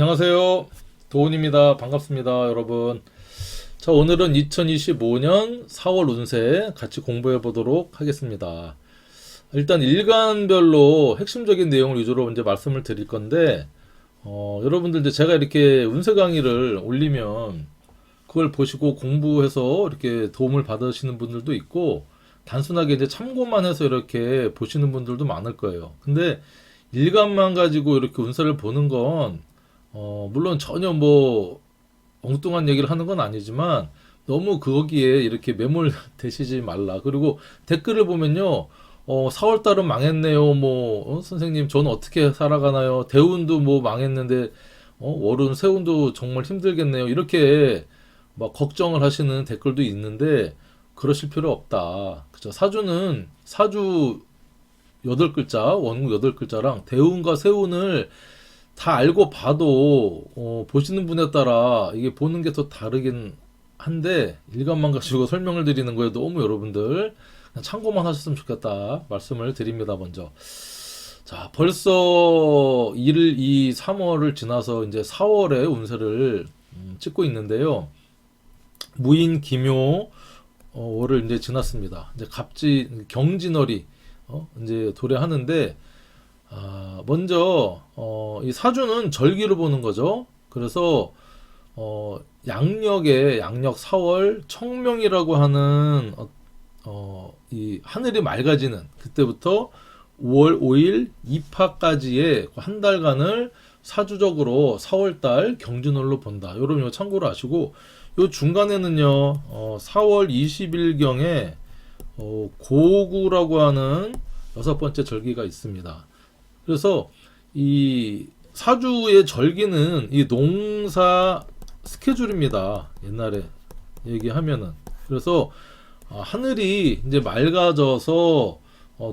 안녕하세요. 도훈입니다. 반갑습니다, 여러분. 자, 오늘은 2025년 4월 운세 같이 공부해 보도록 하겠습니다. 일단 일간별로 핵심적인 내용을 위주로 이제 말씀을 드릴 건데, 여러분들 이제 제가 이렇게 운세 강의를 올리면 그걸 보시고 공부해서 이렇게 도움을 받으시는 분들도 있고, 단순하게 이제 참고만 해서 이렇게 보시는 분들도 많을 거예요. 근데 일간만 가지고 이렇게 운세를 보는 건 물론 전혀 뭐 엉뚱한 얘기를 하는 건 아니지만 너무 거기에 이렇게 매몰되시지 말라. 그리고 댓글을 보면요. 4월 달은 망했네요. 뭐 선생님 저는 어떻게 살아가나요? 대운도 뭐 망했는데 월운 세운도 정말 힘들겠네요. 이렇게 막 걱정을 하시는 댓글도 있는데 그러실 필요 없다. 그죠? 사주는 사주 8글자, 원국 8글자랑 대운과 세운을 다 알고 봐도 보시는 분에 따라 이게 보는 게 더 다르긴 한데 일간만 가지고 설명을 드리는 거에 너무 여러분들 그냥 참고만 하셨으면 좋겠다 말씀을 드립니다. 먼저 자, 벌써 1일 2, 3월을 지나서 이제 4월의 운세를 찍고 있는데요. 무인 기묘 월을 이제 지났습니다. 이제 갑지 경진월이 이제 도래하는데 먼저 이 사주는 절기로 보는 거죠. 그래서 양력 4월 청명이라고 하는 이 하늘이 맑아지는 그때부터 5월 5일 입하까지의 한 달간을 사주적으로 4월달 경진월로 본다. 여러분 이거 참고로 아시고 요 중간에는요 4월 20일경에 고구라고 하는 6번째 절기가 있습니다. 그래서 이 사주의 절기는 이 농사 스케줄입니다. 옛날에 얘기하면은. 그래서 하늘이 이제 맑아져서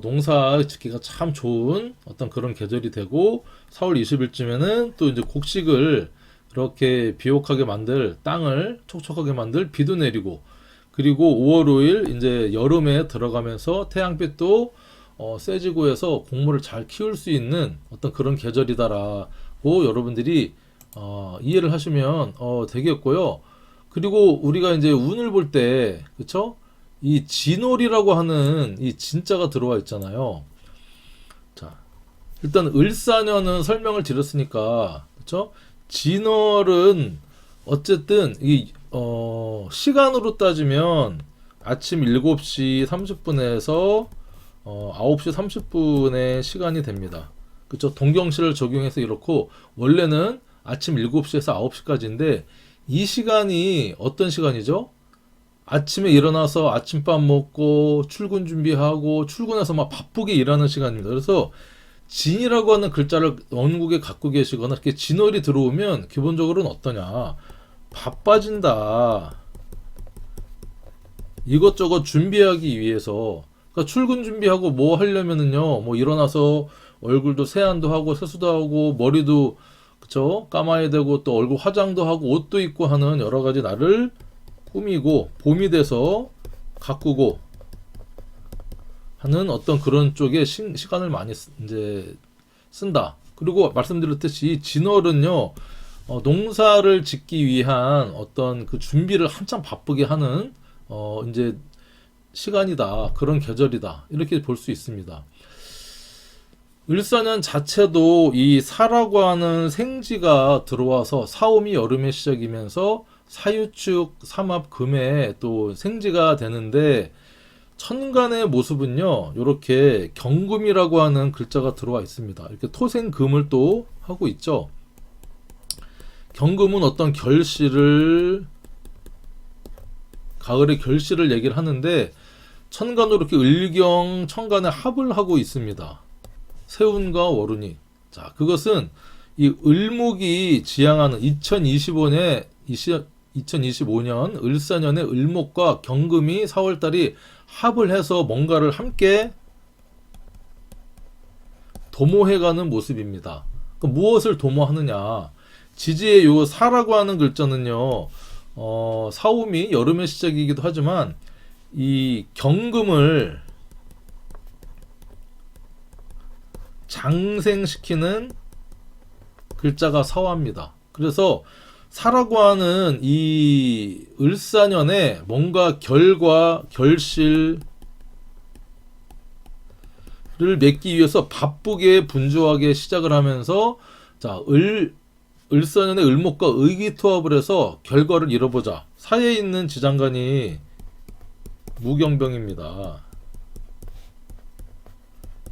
농사 짓기가 참 좋은 어떤 그런 계절이 되고 4월 20일쯤에는 또 이제 곡식을 그렇게 비옥하게 만들 땅을 촉촉하게 만들 비도 내리고 그리고 5월 5일 이제 여름에 들어가면서 태양빛도 세지고 해서 곡물을 잘 키울 수 있는 어떤 그런 계절이다라고 여러분들이 이해를 하시면 되겠고요. 그리고 우리가 이제 운을 볼 때 그쵸? 이 진월이라고 하는 이 진자가 들어와 있잖아요. 자, 일단 을사년은 설명을 드렸으니까 그쵸? 진월은 어쨌든 이 시간으로 따지면 아침 7시 30분에서 9시 30분의 시간이 됩니다. 그쵸? 동경시를 적용해서 이렇고 원래는 아침 7시에서 9시까지인데 이 시간이 어떤 시간이죠? 아침에 일어나서 아침밥 먹고 출근 준비하고 출근해서 막 바쁘게 일하는 시간입니다. 그래서 진이라고 하는 글자를 원국에 갖고 계시거나 이렇게 진월이 들어오면 기본적으로는 어떠냐? 바빠진다. 이것저것 준비하기 위해서 그러니까 출근 준비하고 뭐 하려면은요, 뭐 일어나서 얼굴도 세안도 하고 세수도 하고 머리도 그쵸 감아야 되고 또 얼굴 화장도 하고 옷도 입고 하는 여러 가지 나를 꾸미고 봄이 돼서 가꾸고 하는 어떤 그런 쪽에 시간을 많이 이제 쓴다. 그리고 말씀드렸듯이 진월은요, 농사를 짓기 위한 어떤 그 준비를 한참 바쁘게 하는 이제 시간이다. 그런 계절이다. 이렇게 볼 수 있습니다. 을사년 자체도 이 사라고 하는 생지가 들어와서 사오미 여름의 시작이면서 사유축, 삼합, 금의 또 생지가 되는데 천간의 모습은요. 이렇게 경금이라고 하는 글자가 들어와 있습니다. 이렇게 토생금을 또 하고 있죠. 경금은 어떤 결실을 가을의 결실을 얘기를 하는데 천간으로 이렇게 을경 천간에 합을 하고 있습니다. 세운과 월운이. 자, 그것은 이 을목이 지향하는 2025년 을사년의 을목과 경금이 4월달이 합을 해서 뭔가를 함께 도모해가는 모습입니다. 그러니까 무엇을 도모하느냐? 지지의 요 사라고 하는 글자는요, 사오미 여름의 시작이기도 하지만 이 경금을 장생시키는 글자가 사화입니다. 그래서 사라고 하는 이 을사년에 뭔가 결과, 결실을 맺기 위해서 바쁘게 분주하게 시작을 하면서 자, 을사년의 을목과 의기투합을 해서 결과를 이뤄보자. 사이에 있는 지장간이 무경병입니다.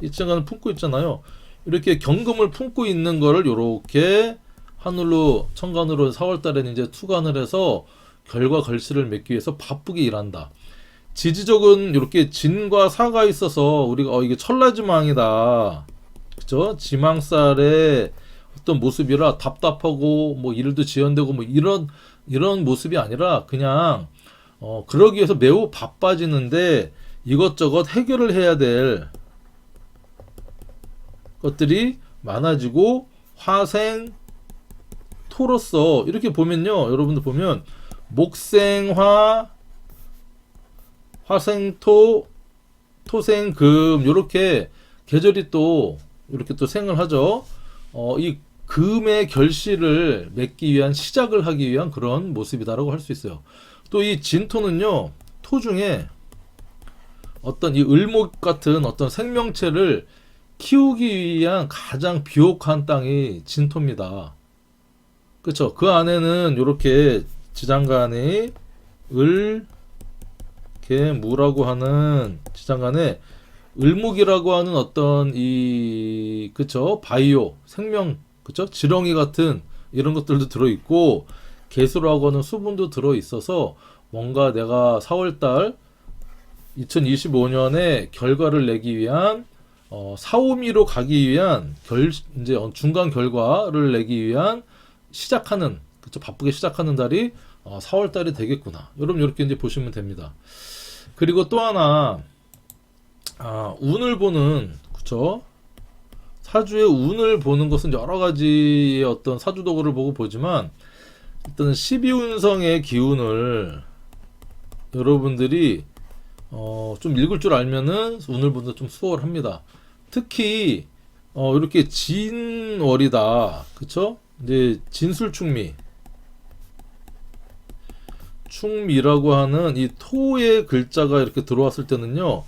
이 지장간을 품고 있잖아요. 이렇게 경금을 품고 있는 거를 요렇게 하늘로 천간으로 4월달에는 이제 투간을 해서 결과 결실을 맺기 위해서 바쁘게 일한다. 지지적은 이렇게 진과 사가 있어서 우리가 이게 천라지망이다. 그죠? 지망살의 어떤 모습이라 답답하고 뭐 일도 지연되고 뭐 이런 모습이 아니라 그냥 그러기 위해서 매우 바빠지는데 이것저것 해결을 해야 될 것들이 많아지고 화생 토로서 이렇게 보면요, 여러분들 보면 목생화 화생토 토생금 이렇게 계절이 또 이렇게 또 생을 하죠. 이 금의 결실을 맺기 위한 시작을 하기 위한 그런 모습이다라고 할 수 있어요. 또 이 진토는요, 토 중에 어떤 이 을목 같은 어떤 생명체를 키우기 위한 가장 비옥한 땅이 진토입니다. 그쵸? 그 안에는 이렇게 지장간에 을, 개, 무라고 하는 지장간에 을목이라고 하는 어떤 이 그쵸? 바이오 생명 그쵸? 지렁이 같은 이런 것들도 들어있고 개수라고 하는 수분도 들어있어서 뭔가 내가 4월달 2025년에 결과를 내기 위한 사오미로 가기 위한 이제 중간 결과를 내기 위한 시작하는 그쵸? 바쁘게 시작하는 달이 4월 달이 되겠구나. 여러분 이렇게 이제 보시면 됩니다. 그리고 또 하나 운을 보는 그쵸? 사주의 운을 보는 것은 여러 가지의 어떤 사주 도구를 보고 보지만 일단 12운성의 기운을 여러분들이 좀 읽을 줄 알면은 운을 보는 좀 수월합니다. 특히 이렇게 진월이다. 그쵸? 이제 진술충미 충미라고 하는 이 토의 글자가 이렇게 들어왔을 때는요,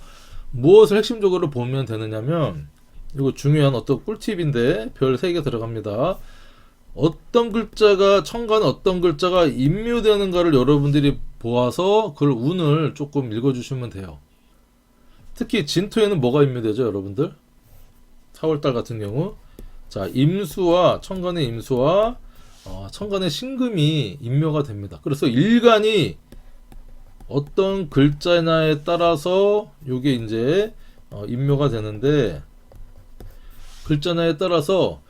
무엇을 핵심적으로 보면 되느냐면, 이거 중요한 어떤 꿀팁인데, 별 3개 들어갑니다. 어떤 글자가, 천간에 어떤 글자가 임묘되는가를 여러분들이 보아서 그 운을 조금 읽어주시면 돼요. 특히 진토에는 뭐가 임묘되죠, 여러분들? 4월달 같은 경우. 자, 임수와, 천간의 임수와 천간의 신금이 임묘가 됩니다. 그래서 일간이 어떤 글자냐에 따라서 요게 이제 임묘가 되는데 글자냐에 따라서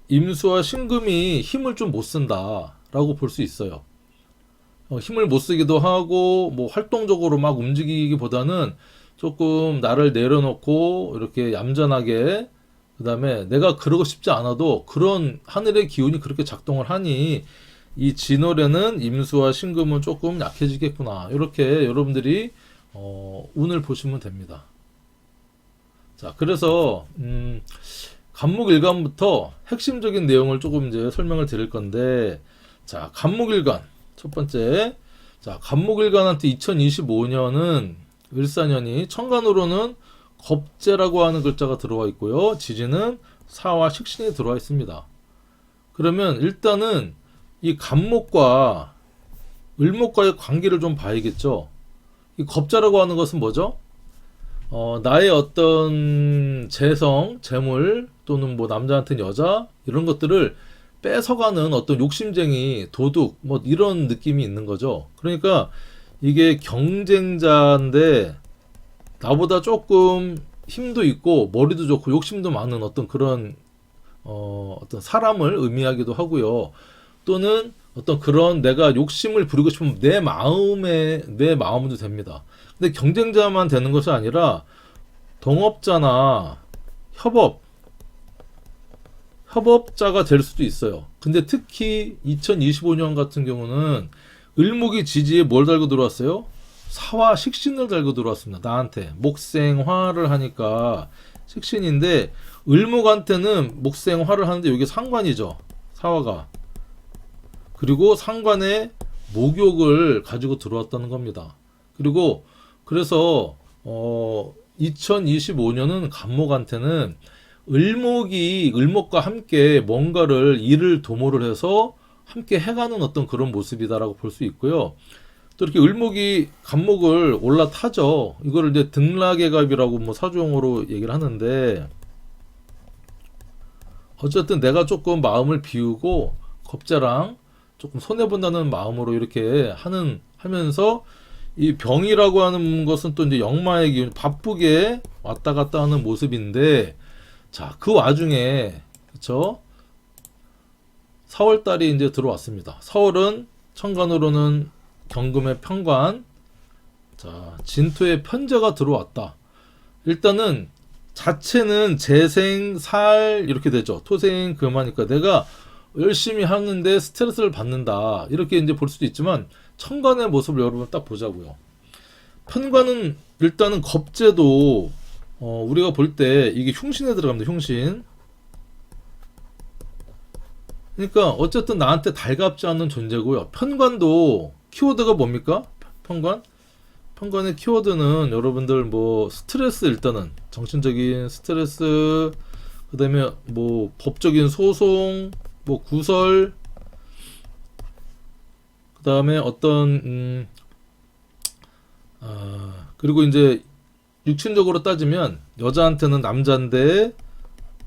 임수와 신금이 힘을 좀 못 쓴다 라고 볼 수 있어요. 힘을 못 쓰기도 하고 뭐 활동적으로 막 움직이기보다는 조금 나를 내려놓고 이렇게 얌전하게 그 다음에 내가 그러고 싶지 않아도 그런 하늘의 기운이 그렇게 작동을 하니 이 진월에는 임수와 신금은 조금 약해지겠구나. 이렇게 여러분들이 운을 보시면 됩니다. 자, 그래서 간목일간부터 핵심적인 내용을 조금 이제 설명을 드릴 건데, 자, 간목일간 첫 번째, 자, 간목일간한테 2025년은 을사년이 천간으로는 겁재라고 하는 글자가 들어와 있고요. 지지는 사와 식신이 들어와 있습니다. 그러면 일단은 이 간목과 을목과의 관계를 좀 봐야겠죠. 이 겁자라고 하는 것은 뭐죠? 나의 어떤 재성, 재물 또는 뭐 남자한테는 여자 이런 것들을 뺏어가는 어떤 욕심쟁이, 도둑 뭐 이런 느낌이 있는 거죠. 그러니까 이게 경쟁자인데 나보다 조금 힘도 있고 머리도 좋고 욕심도 많은 어떤 그런 어떤 사람을 의미하기도 하고요. 또는 어떤 그런 내가 욕심을 부리고 싶으면 내 마음도 됩니다. 근데 경쟁자만 되는 것이 아니라 동업자나 협업자가 될 수도 있어요. 근데 특히 2025년 같은 경우는 을목이 지지에 뭘 달고 들어왔어요? 사와 식신을 달고 들어왔습니다. 나한테 목생화를 하니까 식신인데 을목한테는 목생화를 하는데 이게 상관이죠. 사화가. 그리고 상관에 목욕을 가지고 들어왔다는 겁니다. 그리고 그래서 2025년은 간목한테는 을목과 함께 뭔가를 일을 도모를 해서 함께 해가는 어떤 그런 모습이다라고 볼 수 있고요. 또 이렇게 을목이 간목을 올라타죠. 이거를 이제 등락의 갑이라고 뭐 사주용어로 얘기를 하는데, 어쨌든 내가 조금 마음을 비우고 겁재랑 조금 손해본다는 마음으로 이렇게 하면서, 이 병이라고 하는 것은 또 이제 역마의 기운, 바쁘게 왔다 갔다 하는 모습인데, 자, 그 와중에, 그쵸? 4월달이 이제 들어왔습니다. 4월은 천간으로는 경금의 편관, 자, 진토의 편제가 들어왔다. 일단은 자체는 재생, 살 이렇게 되죠. 토생, 금하니까 내가 열심히 하는데 스트레스를 받는다. 이렇게 이제 볼 수도 있지만 천간의 모습을 여러분 딱 보자고요. 편관은 일단은 겁재도 우리가 볼 때 이게 흉신에 들어갑니다. 흉신. 그러니까 어쨌든 나한테 달갑지 않는 존재고요. 편관도 키워드가 뭡니까? 편관의 키워드는 여러분들 뭐 스트레스, 일단은 정신적인 스트레스, 그다음에 뭐 법적인 소송, 뭐 구설, 그다음에 어떤 그리고 이제 육친적으로 따지면 여자한테는 남자인데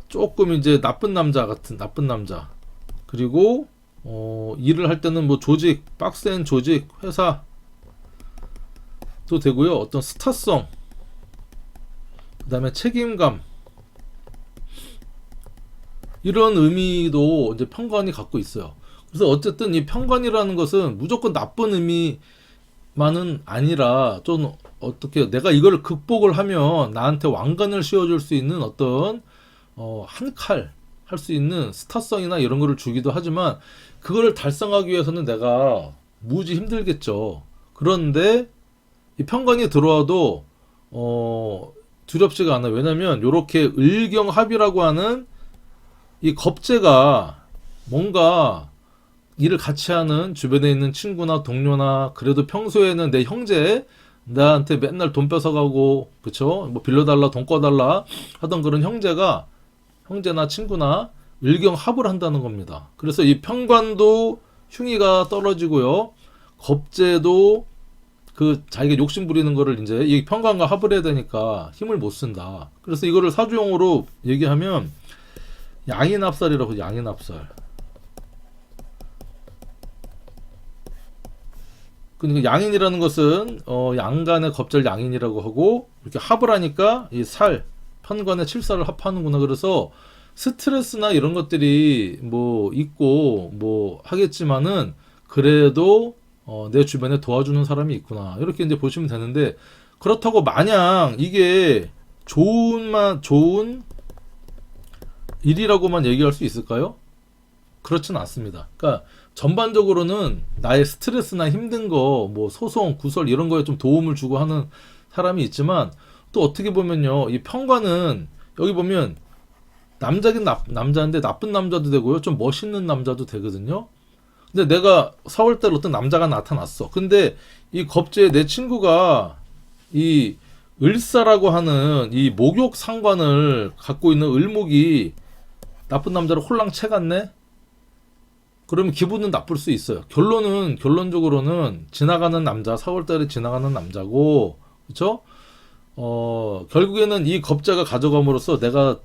조금 이제 나쁜 남자 같은 나쁜 남자. 그리고 일을 할 때는 뭐 조직, 빡센 조직, 회사 또 되고요. 어떤 스타성, 그다음에 책임감, 이런 의미도 이제 편관이 갖고 있어요. 그래서 어쨌든 이 편관이라는 것은 무조건 나쁜 의미만은 아니라 좀 어떻게 내가 이걸 극복을 하면 나한테 왕관을 씌워줄 수 있는 어떤 한 칼 할 수 있는 스타성이나 이런 거를 주기도 하지만, 그거를 달성하기 위해서는 내가 무지 힘들겠죠. 그런데 이 편관이 들어와도 두렵지가 않아요. 왜냐면 요렇게 을경합이라고 하는 이 겁재가 뭔가 일을 같이 하는 주변에 있는 친구나 동료나, 그래도 평소에는 내 형제, 나한테 맨날 돈 뺏어가고, 그쵸? 뭐 빌려달라, 돈 꺼달라 하던 그런 형제나 친구나 을경합을 한다는 겁니다. 그래서 이 편관도 흉의가 떨어지고요. 겁재도 그 자기가 욕심 부리는 거를 이제 이 편관과 합을 해야 되니까 힘을 못 쓴다. 그래서 이거를 사주용어로 얘기하면 양인합살이라고. 양인합살. 그러니까 양인이라는 것은 양간의 겁재를 양인이라고 하고, 이렇게 합을 하니까 이 살, 편관의 칠살을 합하는구나. 그래서 스트레스나 이런 것들이 뭐 있고 뭐 하겠지만은 그래도 내 주변에 도와주는 사람이 있구나. 이렇게 이제 보시면 되는데, 그렇다고 마냥 이게 좋은 일이라고만 얘기할 수 있을까요? 그렇진 않습니다. 그러니까 전반적으로는 나의 스트레스나 힘든 거, 뭐 소송, 구설 이런 거에 좀 도움을 주고 하는 사람이 있지만, 또 어떻게 보면요, 이 편관은 여기 보면 남자긴 남자인데 나쁜 남자도 되고요, 좀 멋있는 남자도 되거든요. 근데 내가 4월달 어떤 남자가 나타났어. 근데 이 겁재에 내 친구가 이 을사라고 하는 이 목욕 상관을 갖고 있는 을목이 나쁜 남자를 홀랑 채갔네? 그러면 기분은 나쁠 수 있어요. 결론적으로는 지나가는 남자, 4월달에 지나가는 남자고, 그쵸? 결국에는 이 겁재가 가져감으로써 내가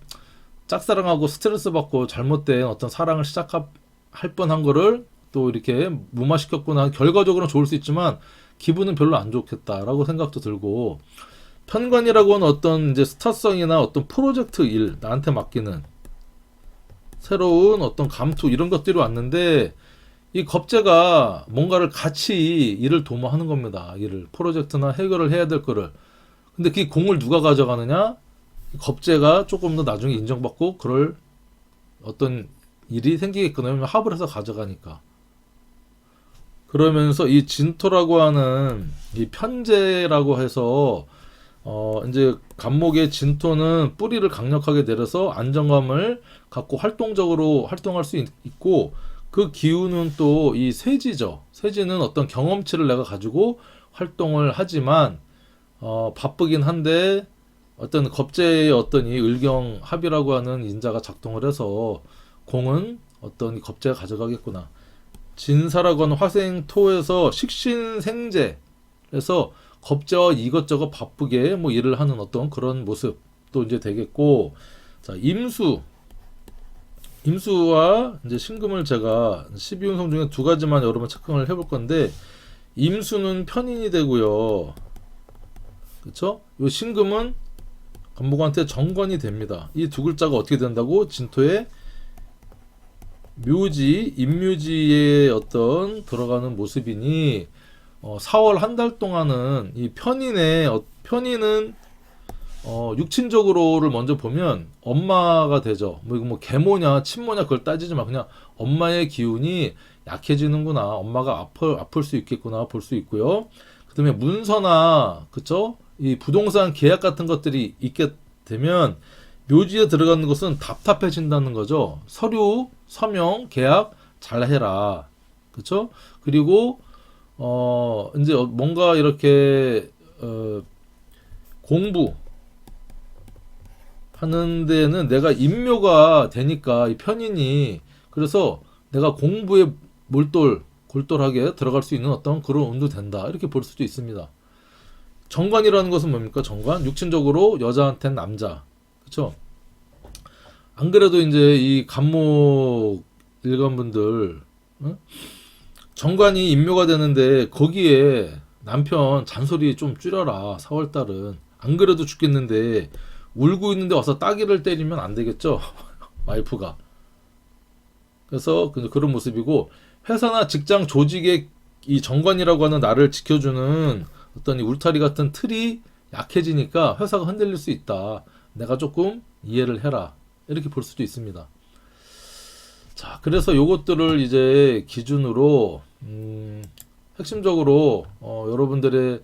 짝사랑하고 스트레스 받고 잘못된 어떤 사랑을 시작할 뻔한 거를 또 이렇게 무마시켰구나. 결과적으로는 좋을 수 있지만 기분은 별로 안 좋겠다라고 생각도 들고, 편관이라고 하는 어떤 이제 스타성이나 어떤 프로젝트 일, 나한테 맡기는 새로운 어떤 감투 이런 것들이 왔는데, 이 겁재가 뭔가를 같이 일을 도모하는 겁니다. 일을 프로젝트나 해결을 해야 될 거를. 근데 그 공을 누가 가져가느냐? 겁재가 조금 더 나중에 인정받고 그럴 어떤 일이 생기겠거든요. 합을 해서 가져가니까. 그러면서 이 진토라고 하는 이 편재라고 해서 이제 간목의 진토는 뿌리를 강력하게 내려서 안정감을 갖고 활동적으로 활동할 수 있고, 그 기운은 또 이 쇠지죠. 쇠지는 어떤 경험치를 내가 가지고 활동을 하지만 바쁘긴 한데 어떤 겁재의 어떤 이 을경합이라고 하는 인자가 작동을 해서 공은 어떤 이 겁재가 가져가겠구나. 진사라고 하는 화생토에서 식신생재, 그래서 겁재와 이것저것 바쁘게 뭐 일을 하는 어떤 그런 모습도 이제 되겠고, 자, 임수와 이제 신금을 제가 12운성 중에 두 가지만 여러분 체크를 해볼 건데, 임수는 편인이 되고요. 그쵸? 요 신금은 간목한테 정관이 됩니다. 이 두 글자가 어떻게 된다고? 진토에 묘지, 임묘지에 어떤 들어가는 모습이니, 4월 한 달 동안은 이 편인은 육친적으로를 먼저 보면 엄마가 되죠. 뭐 이거 뭐 계모냐 친모냐 그걸 따지지 마. 그냥 엄마의 기운이 약해지는구나. 엄마가 아플 수 있겠구나 볼 수 있고요. 그다음에 문서나 그쵸? 이 부동산 계약 같은 것들이 있게 되면 묘지에 들어가는 것은 답답해진다는 거죠. 서류, 서명, 계약 잘 해라. 그쵸? 그리고 이제 뭔가 이렇게 공부 하는 데는 내가 임묘가 되니까 이 편인이, 그래서 내가 공부에 골똘하게 들어갈 수 있는 어떤 그런 운도 된다. 이렇게 볼 수도 있습니다. 정관이라는 것은 뭡니까? 정관. 육친적으로 여자한테는 남자. 그쵸? 안 그래도 이제 이 간목 일관분들, 응? 정관이 임묘가 되는데 거기에 남편 잔소리 좀 줄여라. 4월달은 안 그래도 죽겠는데 울고 있는데 와서 따귀를 때리면 안 되겠죠. 와이프가. 그래서 그런 모습이고, 회사나 직장 조직의 이 정관이라고 하는 나를 지켜주는 어떤 이 울타리 같은 틀이 약해지니까 회사가 흔들릴 수 있다. 내가 조금 이해를 해라. 이렇게 볼 수도 있습니다. 자, 그래서 요것들을 이제 기준으로 핵심적으로 여러분들의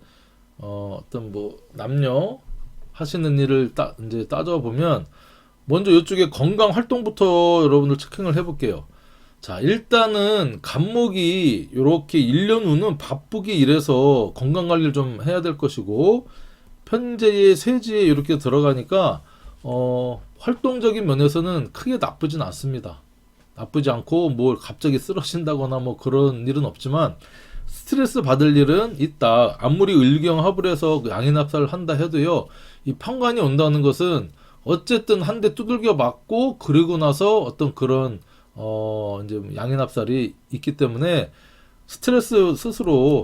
어떤 뭐 남녀 하시는 일을 이제 따져보면, 먼저 이쪽에 건강 활동부터 여러분들 체킹을 해볼게요. 자, 일단은 간목이 이렇게 1년 후는 바쁘게 일해서 건강 관리를 좀 해야 될 것이고, 편재의 쇠지에 이렇게 들어가니까 활동적인 면에서는 크게 나쁘진 않습니다. 나쁘지 않고 뭐 갑자기 쓰러진다거나 뭐 그런 일은 없지만, 스트레스 받을 일은 있다. 아무리 을경합을 해서 양인합사를 한다 해도요, 이 편관이 온다는 것은 어쨌든 한 대 두들겨 맞고 그러고 나서 어떤 그런 이제 양인합살이 있기 때문에 스트레스를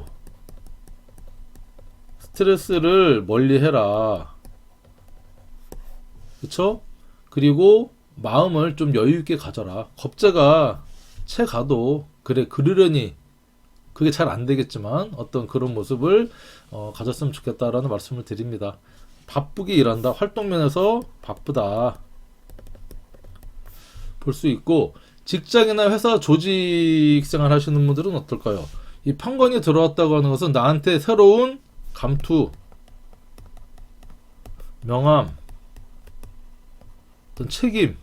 멀리 해라. 그쵸? 그리고 마음을 좀 여유 있게 가져라. 겁재가 채 가도 그래 그러려니 그게 잘 안 되겠지만 어떤 그런 모습을 가졌으면 좋겠다라는 말씀을 드립니다. 바쁘게 일한다. 활동면에서 바쁘다. 볼 수 있고, 직장이나 회사 조직 생활 하시는 분들은 어떨까요? 이 편관이 들어왔다고 하는 것은 나한테 새로운 감투, 명함, 어떤 책임이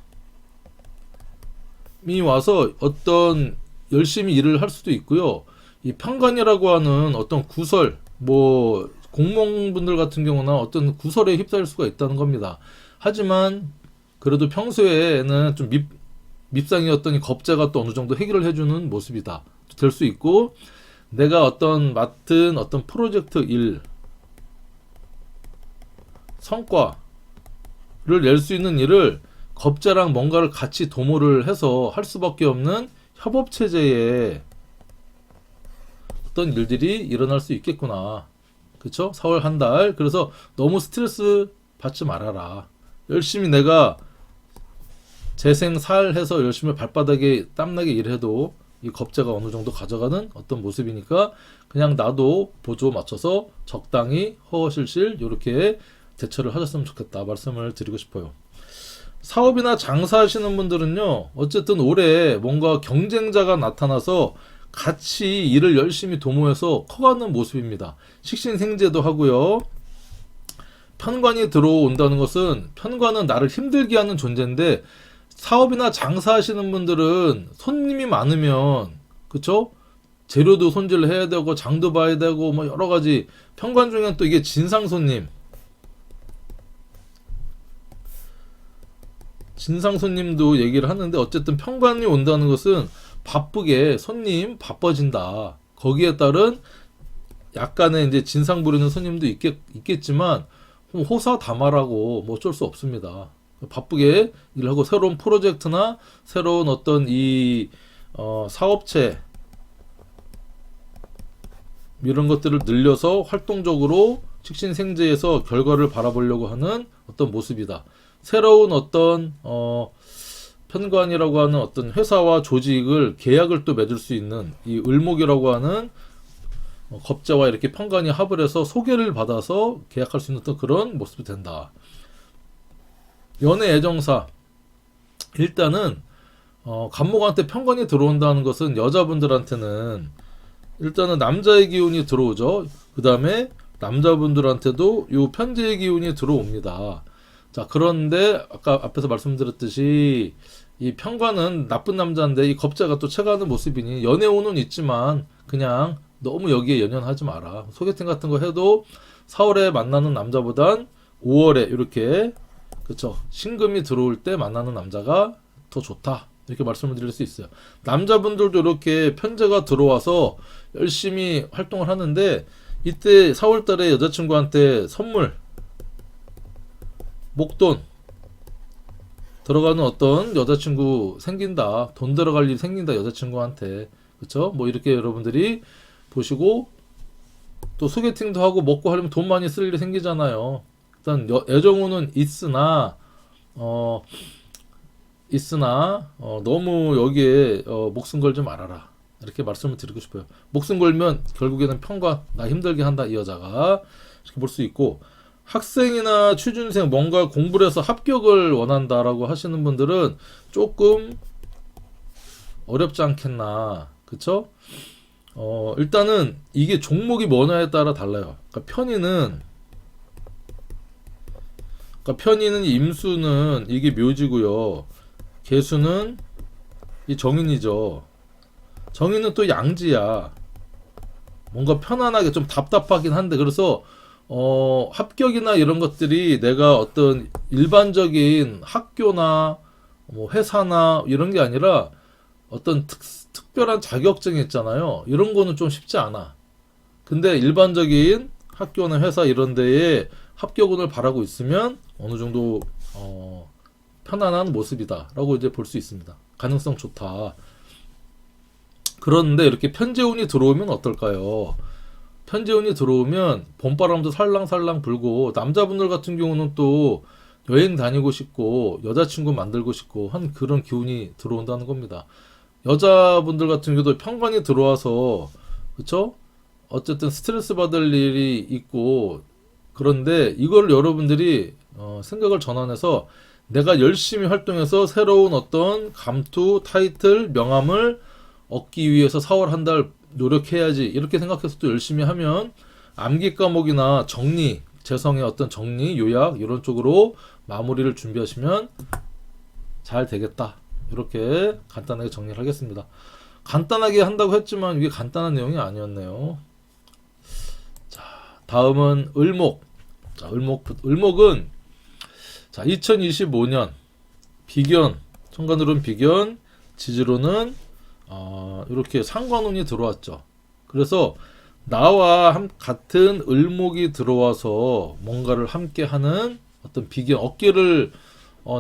와서 어떤 열심히 일을 할 수도 있고요. 이 편관이라고 하는 어떤 구설, 뭐 공무원분들 같은 경우나 어떤 구설에 휩싸일 수가 있다는 겁니다. 하지만 그래도 평소에는 좀 밉상이었던 이 겁재가 또 어느 정도 해결을 해주는 모습이다. 될 수 있고, 내가 어떤 맡은 어떤 프로젝트 일, 성과를 낼 수 있는 일을 겁재랑 뭔가를 같이 도모를 해서 할 수밖에 없는 협업체제에 어떤 일들이 일어날 수 있겠구나. 그쵸? 4월 한 달. 그래서 너무 스트레스 받지 말아라. 열심히 내가 재생살해서 열심히 발바닥에 땀나게 일해도 이 겁재가 어느 정도 가져가는 어떤 모습이니까, 그냥 나도 보조 맞춰서 적당히 허허실실 이렇게 대처를 하셨으면 좋겠다 말씀을 드리고 싶어요. 사업이나 장사하시는 분들은요, 어쨌든 올해 뭔가 경쟁자가 나타나서 같이 일을 열심히 도모해서 커가는 모습입니다. 식신생재도 하고요. 편관이 들어온다는 것은 편관은 나를 힘들게 하는 존재인데 사업이나 장사하시는 분들은 손님이 많으면 그쵸? 재료도 손질해야 되고 장도 봐야 되고 뭐 여러 가지 편관 중엔 또 이게 진상 손님도 얘기를 하는데 어쨌든 편관이 온다는 것은 바쁘게 손님 바빠진다. 거기에 따른 약간의 이제 진상 부리는 손님도 있겠지만 호사다마라고 뭐 어쩔 수 없습니다. 바쁘게 일하고 새로운 프로젝트나 새로운 어떤 이 사업체 이런 것들을 늘려서 활동적으로 식신생재에서 결과를 바라보려고 하는 어떤 모습이다. 새로운 어떤 편관이라고 하는 어떤 회사와 조직을 계약을 또 맺을 수 있는 이 을목이라고 하는 겁재와 이렇게 편관이 합을 해서 소개를 받아서 계약할 수 있는 어떤 그런 모습이 된다. 연애 애정사 일단은 간목한테 편관이 들어온다는 것은 여자분들한테는 일단은 남자의 기운이 들어오죠. 그 다음에 남자분들한테도 요 편재의 기운이 들어옵니다. 자, 그런데 아까 앞에서 말씀드렸듯이 이 편관은 나쁜 남자인데 이 겁재가 또 채가는 모습이니 연애운은 있지만 그냥 너무 여기에 연연하지 마라. 소개팅 같은 거 해도 4월에 만나는 남자보단 5월에 이렇게 그쵸 신금이 들어올 때 만나는 남자가 더 좋다. 이렇게 말씀을 드릴 수 있어요. 남자분들도 이렇게 편재가 들어와서 열심히 활동을 하는데 이때 4월달에 여자친구한테 선물 목돈 들어가는 어떤 여자친구 생긴다. 돈 들어갈 일이 생긴다. 여자친구한테. 그쵸? 뭐 이렇게 여러분들이 보시고 또 소개팅도 하고 먹고 하려면 돈 많이 쓸 일이 생기잖아요. 일단 애정운은 있으나 너무 여기에 목숨 걸지 말아라. 이렇게 말씀을 드리고 싶어요. 목숨 걸면 결국에는 편관, 나 힘들게 한다 이 여자가 이렇게 볼 수 있고 학생이나 취준생 뭔가 공부를 해서 합격을 원한다라고 하시는 분들은 조금 어렵지 않겠나. 그쵸? 일단은 이게 종목이 뭐냐에 따라 달라요. 편인은 임수는 이게 묘지고요. 개수는 이 정인이죠. 정인은 또 양지야. 뭔가 편안하게 좀 답답하긴 한데 그래서 합격이나 이런 것들이 내가 어떤 일반적인 학교나 뭐 회사나 이런 게 아니라 어떤 특별한 자격증이 있잖아요. 이런 거는 좀 쉽지 않아. 근데 일반적인 학교나 회사 이런 데에 합격운을 바라고 있으면 어느 정도 편안한 모습이다 라고 이제 볼 수 있습니다. 가능성 좋다. 그런데 이렇게 편재운이 들어오면 어떨까요? 편재운이 들어오면 봄바람도 살랑살랑 불고 남자분들 같은 경우는 또 여행 다니고 싶고 여자친구 만들고 싶고 한 그런 기운이 들어온다는 겁니다. 여자분들 같은 경우도 편관이 들어와서 그쵸? 어쨌든 스트레스 받을 일이 있고 그런데 이걸 여러분들이 생각을 전환해서 내가 열심히 활동해서 새로운 어떤 감투, 타이틀, 명함을 얻기 위해서 4월 한 달 노력해야지 이렇게 생각해서 또 열심히 하면 암기 과목이나 정리, 재성의 어떤 정리, 요약 이런 쪽으로 마무리를 준비하시면 잘 되겠다. 이렇게 간단하게 정리를 하겠습니다. 간단하게 한다고 했지만 이게 간단한 내용이 아니었네요. 자, 다음은 을목. 자, 을목은 자, 2025년 비견, 천간으로는 비견, 지지로는 이렇게 상관운이 들어왔죠. 그래서 나와 같은 을목이 들어와서 뭔가를 함께 하는 어떤 비견, 어깨를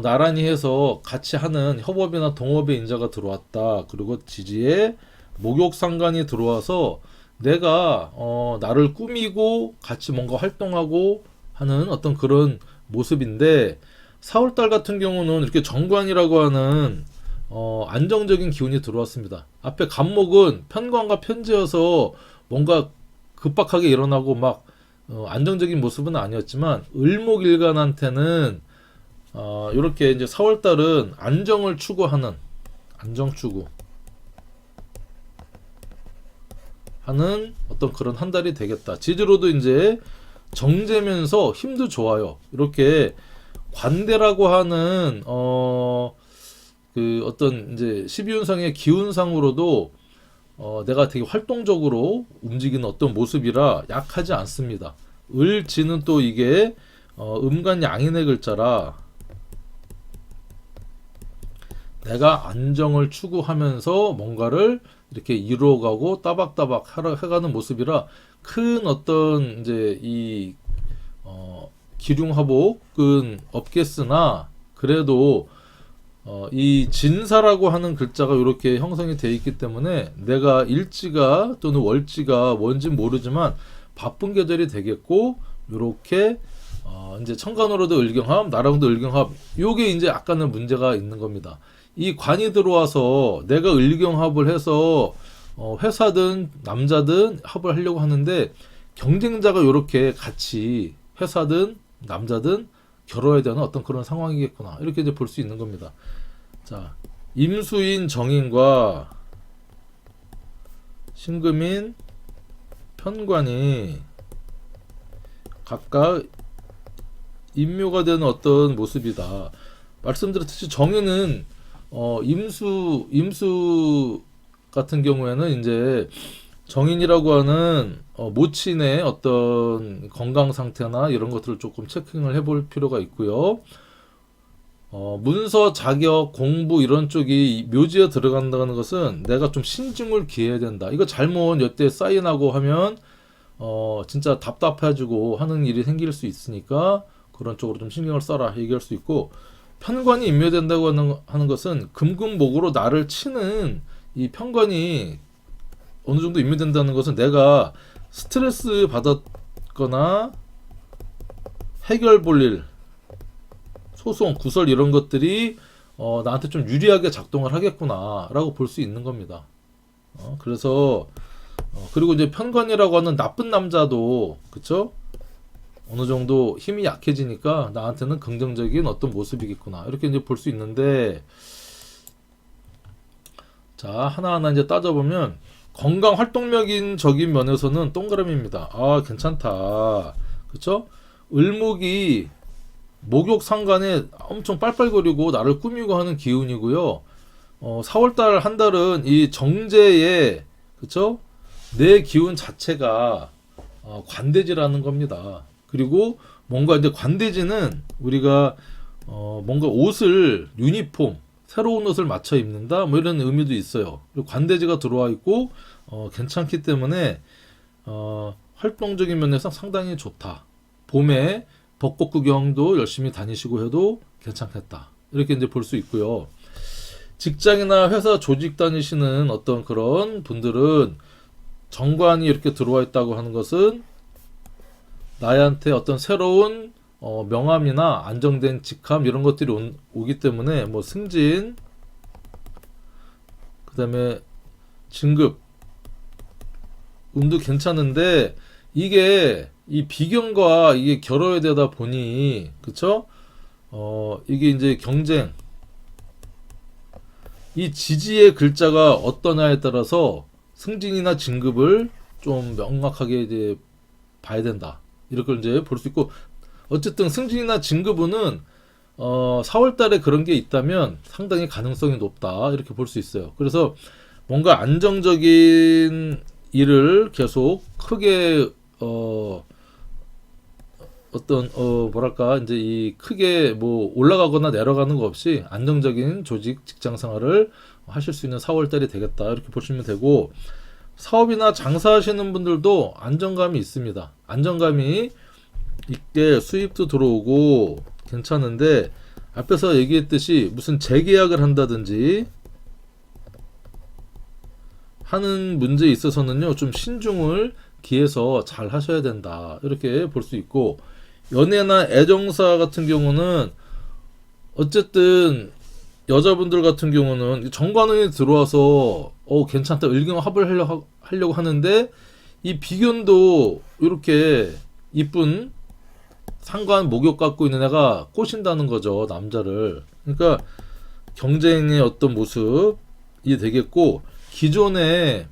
나란히 해서 같이 하는 협업이나 동업의 인자가 들어왔다. 그리고 지지에 목욕상관이 들어와서 내가 나를 꾸미고 같이 뭔가 활동하고 하는 어떤 그런 모습인데 4월달 같은 경우는 이렇게 정관이라고 하는 안정적인 기운이 들어왔습니다. 앞에 간목은 편관과 편재여서 뭔가 급박하게 일어나고 막 안정적인 모습은 아니었지만 을목일간한테는 이렇게 이제 4월달은 안정을 추구하는 안정 추구 하는 어떤 그런 한 달이 되겠다. 지지로도 이제 정제면서 힘도 좋아요. 이렇게 관대라고 하는 그 어떤 이제 12운상의 기운상으로도 내가 되게 활동적으로 움직이는 어떤 모습이라 약하지 않습니다. 을지는 또 이게 음간 양인의 글자라 내가 안정을 추구하면서 뭔가를 이렇게 이루어가고 따박따박 해가는 모습이라 큰 어떤 이제 이 기륭화복은 없겠으나 그래도 이 진사라고 하는 글자가 이렇게 형성이 되어 있기 때문에 내가 일지가 또는 월지가 뭔지 모르지만 바쁜 계절이 되겠고 이렇게 이제 천간으로도 을경합, 나랑도 을경합 요게 이제 약간은 문제가 있는 겁니다. 이 관이 들어와서 내가 을경합을 해서 회사든 남자든 합을 하려고 하는데 경쟁자가 이렇게 같이 회사든 남자든 겨뤄야 되는 어떤 그런 상황이겠구나 이렇게 이제 볼 수 있는 겁니다. 자, 임수인 정인과 신금인 편관이 각각 임묘가 되는 어떤 모습이다. 말씀드렸듯이 정인은 임수 같은 경우에는 이제 정인이라고 하는 모친의 어떤 건강 상태나 이런 것들을 조금 체킹을 해볼 필요가 있고요. 문서, 자격, 공부 이런 쪽이 묘지에 들어간다는 것은 내가 좀 신중을 기해야 된다. 이거 잘못 여태 사인하고 하면 진짜 답답해지고 하는 일이 생길 수 있으니까 그런 쪽으로 좀 신경을 써라 얘기할 수 있고 편관이 임묘된다고 하는 것은 금금목으로 나를 치는 이 편관이 어느 정도 임묘된다는 것은 내가 스트레스 받았거나 해결 볼 일, 소송, 구설 이런 것들이 나한테 좀 유리하게 작동을 하겠구나 라고 볼 수 있는 겁니다. 그래서 그리고 이제 편관이라고 하는 나쁜 남자도 그쵸? 어느 정도 힘이 약해지니까 나한테는 긍정적인 어떤 모습이겠구나 이렇게 이제 볼 수 있는데 자 하나하나 이제 따져보면 건강 활동력적인 면에서는 동그라미입니다. 아 괜찮다 그쵸? 을목이 목욕 상간에 엄청 빨빨거리고 나를 꾸미고 하는 기운이고요. 4월달 한 달은 이 정제에 그쵸? 내 기운 자체가 관대지라는 겁니다. 그리고 뭔가 이제 관대지는 우리가 뭔가 옷을 유니폼 새로운 옷을 맞춰 입는다 뭐 이런 의미도 있어요. 그리고 관대지가 들어와 있고 괜찮기 때문에 활동적인 면에서 상당히 좋다. 봄에 벚꽃 구경도 열심히 다니시고 해도 괜찮겠다. 이렇게 이제 볼 수 있고요. 직장이나 회사 조직 다니시는 어떤 그런 분들은 정관이 이렇게 들어와 있다고 하는 것은 나한테 어떤 새로운 명함이나 안정된 직함 이런 것들이 오기 때문에 뭐 승진 그 다음에 진급 운도 괜찮은데 이게 이 비견과 이게 결여야 되다 보니 그쵸? 이게 이제 경쟁 이 지지의 글자가 어떠냐에 따라서 승진이나 진급을 좀 명확하게 이제 봐야 된다. 이렇게 이제 볼 수 있고 어쨌든 승진이나 진급은 4월 달에 그런 게 있다면 상당히 가능성이 높다. 이렇게 볼 수 있어요. 그래서 뭔가 안정적인 일을 계속 크게 어떤 뭐랄까 이제 이 크게 뭐 올라가거나 내려가는 거 없이 안정적인 조직 직장 생활을 하실 수 있는 4월 달이 되겠다. 이렇게 보시면 되고 사업이나 장사하시는 분들도 안정감이 있습니다. 안정감이 있게 수입도 들어오고 괜찮은데 앞에서 얘기했듯이 무슨 재계약을 한다든지 하는 문제에 있어서는요 좀 신중을 기해서 잘 하셔야 된다 이렇게 볼 수 있고 연애나 애정사 같은 경우는 어쨌든 여자분들 같은 경우는 정관운이 들어와서 괜찮다 을경합을 하려고 하는데 이 비견도 이렇게 이쁜 상관 목욕 갖고 있는 애가 꼬신다는 거죠 남자를. 그러니까 경쟁의 어떤 모습이 되겠고 기존에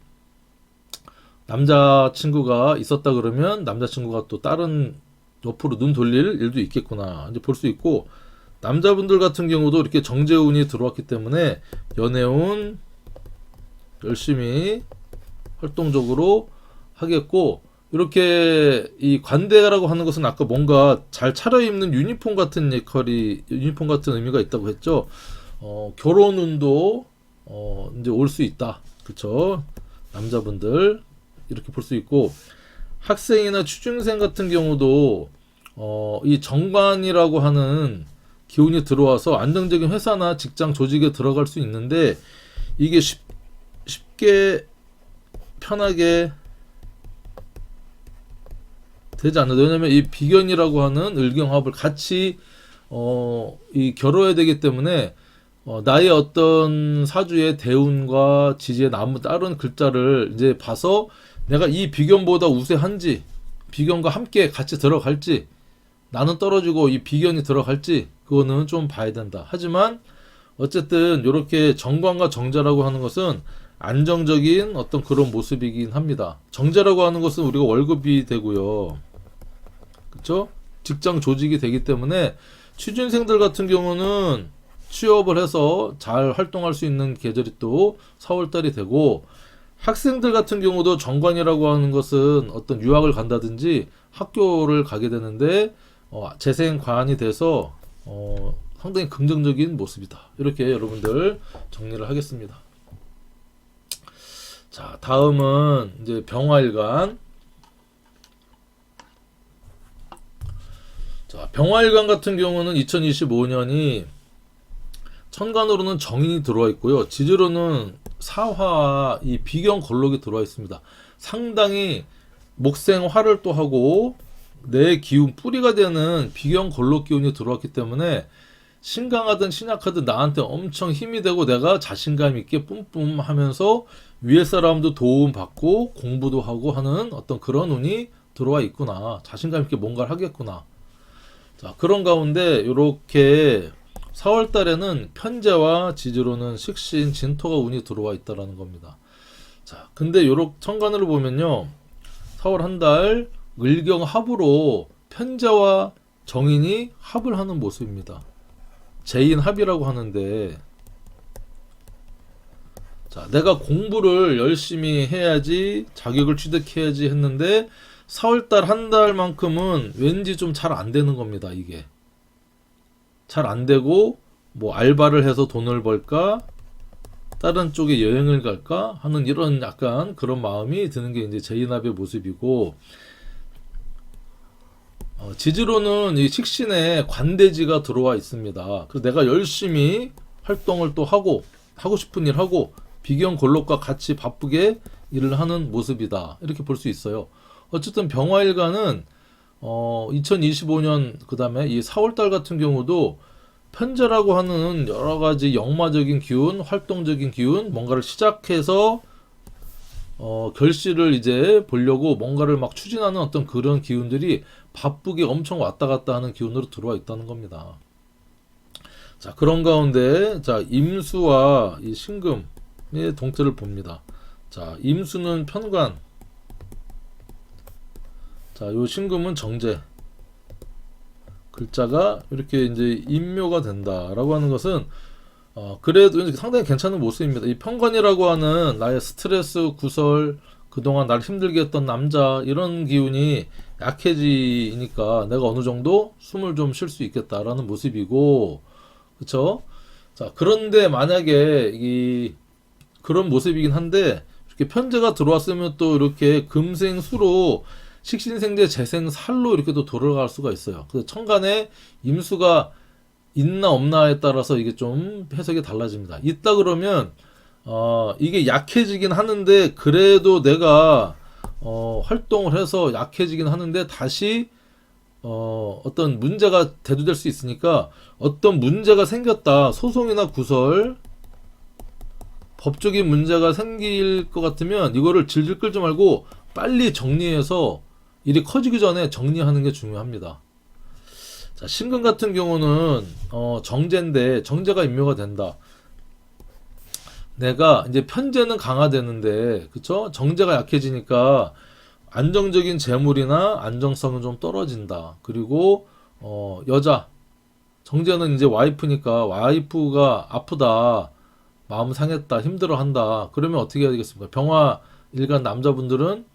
남자친구가 있었다 그러면 남자친구가 또 다른 옆으로 눈 돌릴 일도 있겠구나 이제 볼 수 있고, 남자분들 같은 경우도 이렇게 정제운이 들어왔기 때문에 연애운 열심히 활동적으로 하겠고, 이렇게 이 관대라고 하는 것은 아까 뭔가 잘 차려입는 유니폼 같은 유니폼 같은 의미가 있다고 했죠. 결혼운도 이제 올 수 있다. 그쵸? 남자분들 이렇게 볼 수 있고, 학생이나 취준생 같은 경우도 이 정관이라고 하는 기운이 들어와서 안정적인 회사나 직장 조직에 들어갈 수 있는데, 이게 쉽게 편하게 되지 않는다. 왜냐면 이 비견이라고 하는 을경합을 같이 이 겨뤄야 되기 때문에 나의 어떤 사주의 대운과 지지에 나무 다른 글자를 이제 봐서 내가 이 비견보다 우세한지, 비견과 함께 같이 들어갈지, 나는 떨어지고 이 비견이 들어갈지, 그거는 좀 봐야 된다. 하지만 어쨌든 이렇게 정관과 정자라고 하는 것은 안정적인 어떤 그런 모습이긴 합니다. 정자라고 하는 것은 우리가 월급이 되고요. 그쵸? 직장 조직이 되기 때문에 취준생들 같은 경우는 취업을 해서 잘 활동할 수 있는 계절이 또 4월달이 되고, 학생들 같은 경우도 정관이라고 하는 것은 어떤 유학을 간다든지 학교를 가게 되는데 재생관이 돼서 상당히 긍정적인 모습이다. 이렇게 여러분들 정리를 하겠습니다. 자, 다음은 이제 병화일간. 자, 병화일간 같은 경우는 2025년이 천간으로는 정인이 들어와 있고요. 지지로는 사화, 이 비견 걸록이 들어와 있습니다. 상당히 목생화를 또 하고 내 기운, 뿌리가 되는 비견 걸록 기운이 들어왔기 때문에 신강하든 신약하든 나한테 엄청 힘이 되고, 내가 자신감 있게 뿜뿜 하면서 위에 사람도 도움 받고 공부도 하고 하는 어떤 그런 운이 들어와 있구나. 자신감 있게 뭔가를 하겠구나. 자, 그런 가운데 이렇게 4월 달에는 편제와 지지로는 식신, 진토가 운이 들어와 있다라는 겁니다. 자, 근데 요렇게 천간으로 보면요, 4월 한 달 을경 합으로 편제와 정인이 합을 하는 모습입니다. 재인 합이라고 하는데, 자, 내가 공부를 열심히 해야지, 자격을 취득해야지 했는데 4월달 한 달만큼은 왠지 좀 잘 안 되는 겁니다. 이게 잘 안 되고, 뭐 알바를 해서 돈을 벌까, 다른 쪽에 여행을 갈까 하는 이런 약간 그런 마음이 드는 게 이제 재인합의 모습이고, 지지로는 이 식신에 관대지가 들어와 있습니다. 그래서 내가 열심히 활동을 또 하고 싶은 일 하고 비견 골록과 같이 바쁘게 일을 하는 모습이다. 이렇게 볼 수 있어요. 어쨌든 병화일간은 2025년 그 다음에 이 4월달 같은 경우도 편제라고 하는 여러 가지 역마적인 기운, 활동적인 기운, 뭔가를 시작해서 결실을 이제 보려고 뭔가를 막 추진하는 어떤 그런 기운들이 바쁘게 엄청 왔다 갔다 하는 기운으로 들어와 있다는 겁니다. 자, 그런 가운데 자, 임수와 이 신금의 동태를 봅니다. 자, 임수는 편관, 자, 요 신금은 정제. 글자가 이렇게 이제 임묘가 된다라고 하는 것은 그래도 상당히 괜찮은 모습입니다. 이 편관이라고 하는 나의 스트레스, 구설, 그동안 날 힘들게 했던 남자, 이런 기운이 약해지니까 내가 어느 정도 숨을 좀 쉴 수 있겠다라는 모습이고, 그쵸? 자, 그런데 만약에 그런 모습이긴 한데, 이렇게 편제가 들어왔으면 또 이렇게 금생수로 식신생재 재생살로 이렇게 또 돌아갈 수가 있어요. 그래서 천간에 임수가 있나 없나에 따라서 이게 좀 해석이 달라집니다. 있다 그러면 이게 약해지긴 하는데, 그래도 내가 활동을 해서 약해지긴 하는데 다시 어떤 문제가 대두될 수 있으니까, 어떤 문제가 생겼다, 소송이나 구설, 법적인 문제가 생길 것 같으면 이거를 질질 끌지 말고 빨리 정리해서 일이 커지기 전에 정리하는 게 중요합니다. 자, 신금 같은 경우는 정제인데 정제가 임묘가 된다. 내가 이제 편제는 강화되는데, 그쵸? 정제가 약해지니까 안정적인 재물이나 안정성은 좀 떨어진다. 그리고 여자 정제는 이제 와이프니까 와이프가 아프다, 마음 상했다, 힘들어한다. 그러면 어떻게 해야 되겠습니까? 병화 일간 남자분들은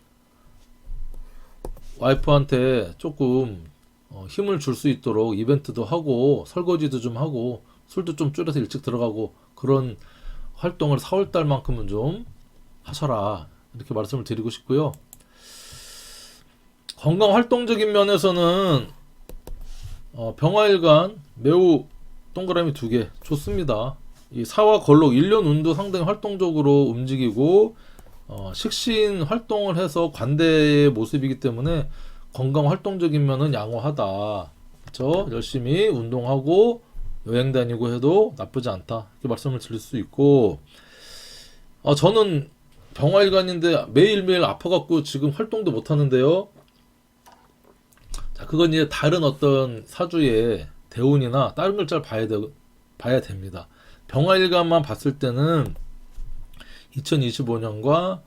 와이프한테 조금 힘을 줄 수 있도록 이벤트도 하고 설거지도 좀 하고 술도 좀 줄여서 일찍 들어가고 그런 활동을 4월달만큼은 좀 하셔라. 이렇게 말씀을 드리고 싶고요. 건강 활동적인 면에서는 병화일간 매우 동그라미 2개 좋습니다. 이 사와 걸록 1년 운도 상당히 활동적으로 움직이고 식신 활동을 해서 관대의 모습이기 때문에 건강 활동적인 면은 양호하다. 그렇죠? 열심히 운동하고 여행 다니고 해도 나쁘지 않다. 이렇게 말씀을 드릴 수 있고 저는 병화일간인데 매일매일 아파갖고 지금 활동도 못 하는데요. 자, 그건 이제 다른 어떤 사주의 대운이나 다른 글자를 봐야 됩니다. 병화일간만 봤을 때는 2025년과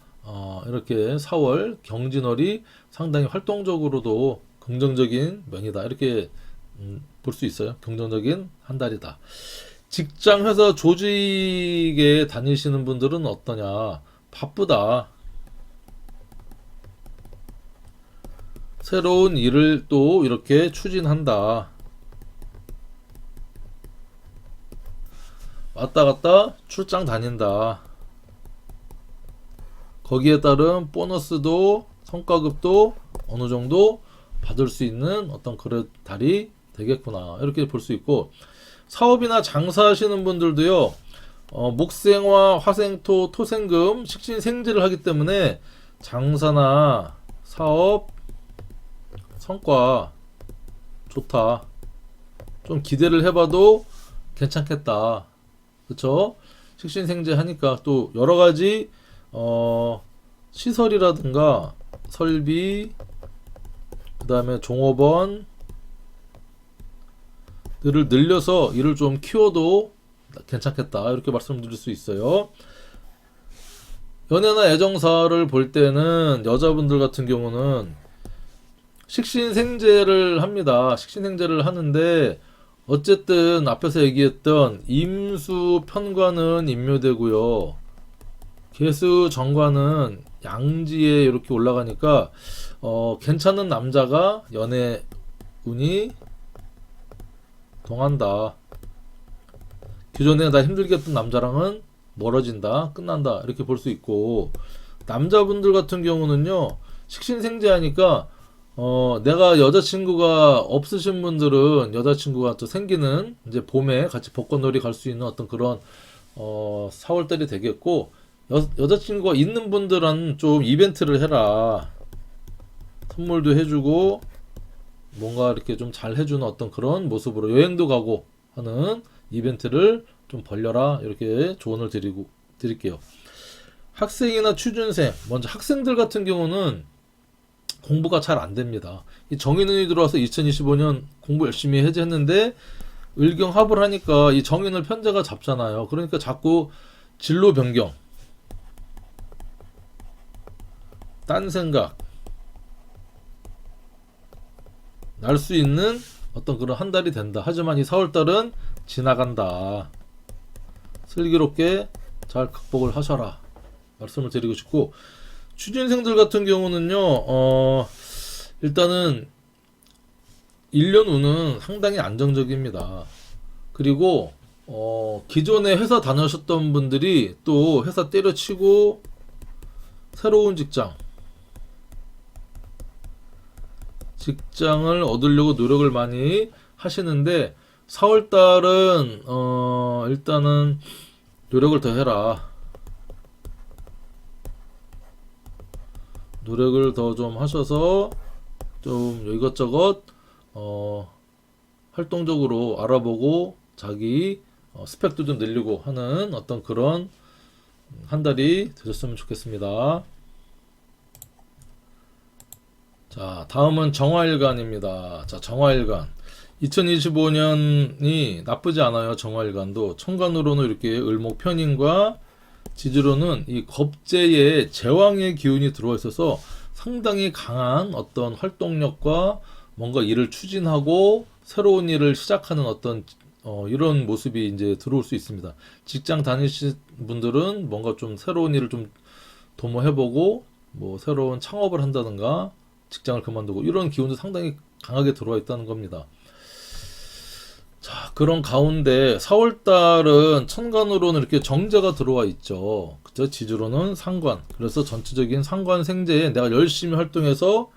이렇게 4월 경진월이 상당히 활동적으로도 긍정적인 면이다. 이렇게 볼 수 있어요. 긍정적인 한 달이다. 직장, 회사, 조직에 다니시는 분들은 어떠냐? 바쁘다. 새로운 일을 또 이렇게 추진한다. 왔다 갔다 출장 다닌다. 거기에 따른 보너스도 성과급도 어느 정도 받을 수 있는 어떤 그런 달이 되겠구나. 이렇게 볼 수 있고, 사업이나 장사하시는 분들도요, 목생화, 화생토, 토생금, 식신생재를 하기 때문에 장사나 사업 성과 좋다. 좀 기대를 해봐도 괜찮겠다. 그쵸? 식신생재 하니까 또 여러 가지 시설이라든가 설비, 그 다음에 종업원들을 늘려서 일을 좀 키워도 괜찮겠다. 이렇게 말씀드릴 수 있어요. 연애나 애정사를 볼 때는 여자분들 같은 경우는 식신생재를 합니다. 식신생재를 하는데 어쨌든 앞에서 얘기했던 임수 편관은 임묘되고요. 개수 정관은 양지에 이렇게 올라가니까 괜찮은 남자가 연애 운이 동한다. 기존에 나 힘들게 했던 남자랑은 멀어진다, 끝난다, 이렇게 볼 수 있고, 남자분들 같은 경우는요, 식신생재하니까 내가 여자친구가 없으신 분들은 여자친구가 또 생기는 이제 봄에 같이 벚꽃놀이 갈 수 있는 어떤 그런 4월달이 되겠고, 여자친구가 있는 분들은 좀 이벤트를 해라. 선물도 해주고 뭔가 이렇게 좀 잘 해주는 어떤 그런 모습으로 여행도 가고 하는 이벤트를 좀 벌려라. 이렇게 조언을 드릴게요. 학생이나 취준생, 먼저 학생들 같은 경우는 공부가 잘 안 됩니다. 이 정인운이 들어와서 2025년 공부 열심히 해제했는데 을경합을 하니까 이 정인을 편제가 잡잖아요. 그러니까 자꾸 진로 변경, 딴 생각 날 수 있는 어떤 그런 한 달이 된다. 하지만 이 4월달은 지나간다. 슬기롭게 잘 극복을 하셔라. 말씀을 드리고 싶고, 취준생들 같은 경우는요, 일단은 1년 운은 상당히 안정적입니다. 그리고 기존에 회사 다니셨던 분들이 또 회사 때려치고 새로운 직장을 얻으려고 노력을 많이 하시는데 4월달은 일단은 노력을 더 해라. 노력을 더 좀 하셔서 좀 이것저것 활동적으로 알아보고 자기 스펙도 좀 늘리고 하는 어떤 그런 한 달이 되셨으면 좋겠습니다. 자, 다음은 정화일간입니다. 자, 정화일간 2025년이 나쁘지 않아요. 정화일간도 천간으로는 이렇게 을목편인과 지지로는 이 겁재에 제왕의 기운이 들어와 있어서 상당히 강한 어떤 활동력과 뭔가 일을 추진하고 새로운 일을 시작하는 어떤 이런 모습이 이제 들어올 수 있습니다. 직장 다니시는 분들은 뭔가 좀 새로운 일을 좀 도모해보고 뭐 새로운 창업을 한다든가 직장을 그만두고 이런 기운도 상당히 강하게 들어와 있다는 겁니다. 자, 그런 가운데 4월 달은 천간으로는 이렇게 정제가 들어와 있죠. 그죠? 지지로는 상관. 그래서 전체적인 상관 생제에 내가 열심히 활동해서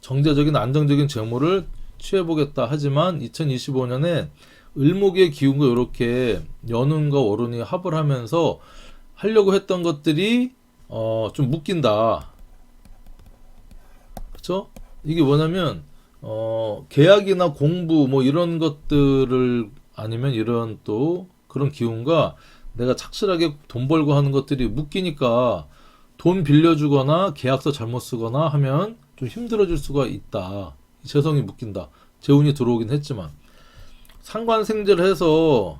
정제적인 안정적인 재물을 취해보겠다 하지만 2025년에 을목의 기운과 이렇게 연운과 월운이 합을 하면서 하려고 했던 것들이 좀 묶인다. 그쵸? 이게 뭐냐면 계약이나 공부 뭐 이런 것들을 아니면 이런 또 그런 기운과 내가 착실하게 돈 벌고 하는 것들이 묶이니까 돈 빌려주거나 계약서 잘못 쓰거나 하면 좀 힘들어질 수가 있다. 재성이 묶인다. 재운이 들어오긴 했지만 상관생제를 해서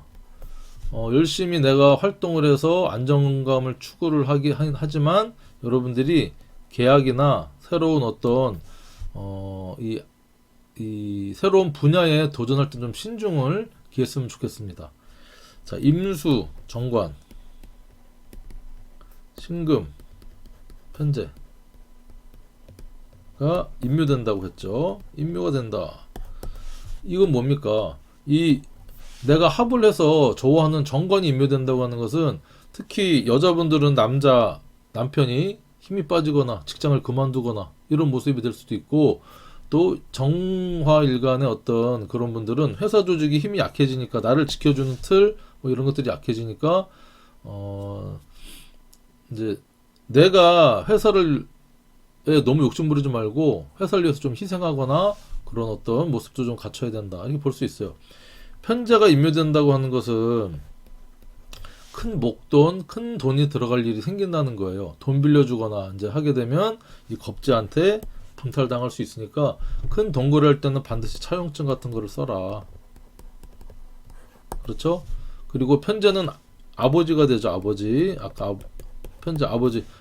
열심히 내가 활동을 해서 안정감을 추구를 하지만 여러분들이 계약이나 새로운 어떤 이 새로운 분야에 도전할 때 좀 신중을 기했으면 좋겠습니다. 자, 임수, 정관, 신금, 편제가 임묘된다고 했죠. 임묘가 된다. 이건 뭡니까? 내가 합을 해서 좋아하는 정관이 임묘된다고 하는 것은 특히 여자분들은 남편이 힘이 빠지거나 직장을 그만두거나 이런 모습이 될 수도 있고 또 정화일간의 어떤 그런 분들은 회사 조직이 힘이 약해지니까 나를 지켜주는 틀 뭐 이런 것들이 약해지니까 이제 내가 회사를 너무 욕심 부리지 말고 회사를 위해서 좀 희생하거나 그런 어떤 모습도 좀 갖춰야 된다 이렇게 볼 수 있어요. 편제가 임묘된다고 하는 것은 큰 목돈, 큰 돈이 들어갈 일이 생긴다는 거예요. 돈 빌려주거나 이제 하게 되면 이 겁지한테 분탈당할 수 있으니까 큰 돈 거래할 때는 반드시 차용증 같은 거를 써라. 그렇죠? 그리고 편제는 아버지가 되죠. 아버지. 아까 편제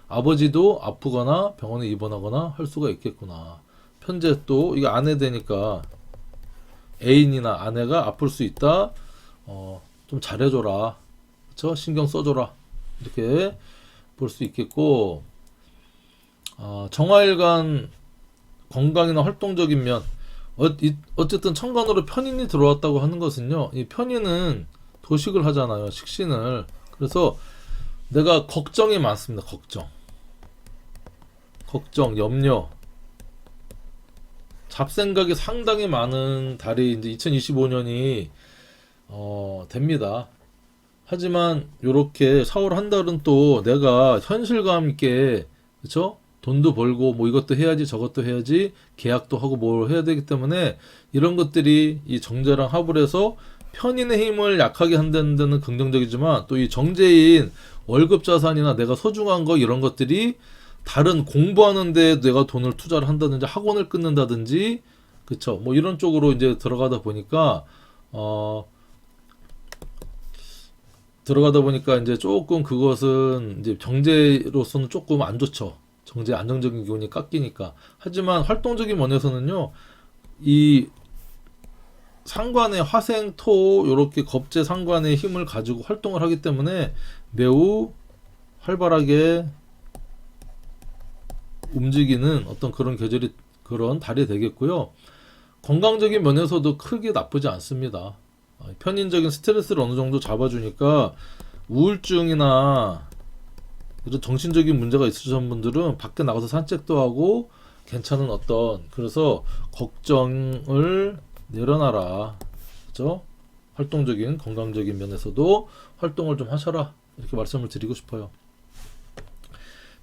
아버지도 아프거나 병원에 입원하거나 할 수가 있겠구나. 편제 또 이게 아내 되니까 애인이나 아내가 아플 수 있다. 좀 잘해줘라. 그렇죠? 신경 써줘라. 이렇게 볼 수 있겠고 정화일간 건강이나 활동적인 면 어쨌든 천간으로 편인이 들어왔다고 하는 것은요. 이 편인은 도식을 하잖아요. 식신을. 그래서 내가 걱정이 많습니다. 걱정, 염려, 잡생각이 상당히 많은 달이 이제 2025년이 됩니다. 하지만 요렇게 4월 한 달은 또 내가 현실감 있게 그쵸? 돈도 벌고 뭐 이것도 해야지 저것도 해야지 계약도 하고 뭘 해야 되기 때문에 이런 것들이 이 정제랑 합을 해서 편인의 힘을 약하게 한다는 데는 긍정적이지만 또 이 정제인 월급 자산이나 내가 소중한 거 이런 것들이 다른 공부하는 데 내가 돈을 투자를 한다든지 학원을 끊는다든지 그쵸 뭐 이런 쪽으로 이제 들어가다 보니까 이제 조금 그것은 이제 정제로서는 조금 안 좋죠. 정제 안정적인 기운이 깎이니까. 하지만 활동적인 면에서는요, 이 상관의 화생, 토, 요렇게 겁재 상관의 힘을 가지고 활동을 하기 때문에 매우 활발하게 움직이는 어떤 그런 계절이, 그런 달이 되겠고요. 건강적인 면에서도 크게 나쁘지 않습니다. 편인적인 스트레스를 어느 정도 잡아주니까 우울증이나 이런 정신적인 문제가 있으신 분들은 밖에 나가서 산책도 하고 괜찮은 어떤 그래서 걱정을 내려놔라. 그죠? 활동적인 건강적인 면에서도 활동을 좀 하셔라. 이렇게 말씀을 드리고 싶어요.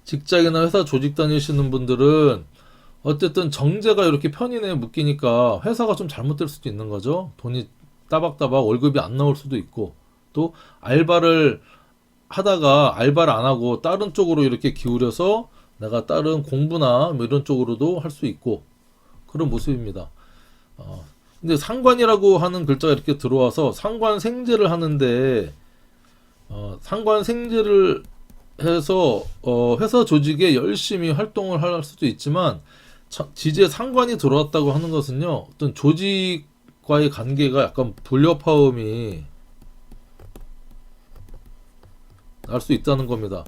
직장이나 회사 조직 다니시는 분들은 어쨌든 정제가 이렇게 편인에 묶이니까 회사가 좀 잘못될 수도 있는 거죠. 돈이 따박따박 월급이 안 나올 수도 있고 또 알바를 하다가 알바를 안 하고 다른 쪽으로 이렇게 기울여서 내가 다른 공부나 뭐 이런 쪽으로도 할 수 있고 그런 모습입니다. 근데 상관이라고 하는 글자가 이렇게 들어와서 상관 생제를 하는데 상관 생제를 해서 회사 조직에 열심히 활동을 할 수도 있지만 지지에 상관이 들어왔다고 하는 것은요, 어떤 조직과의 관계가 약간 불협화음이 날 수 있다는 겁니다.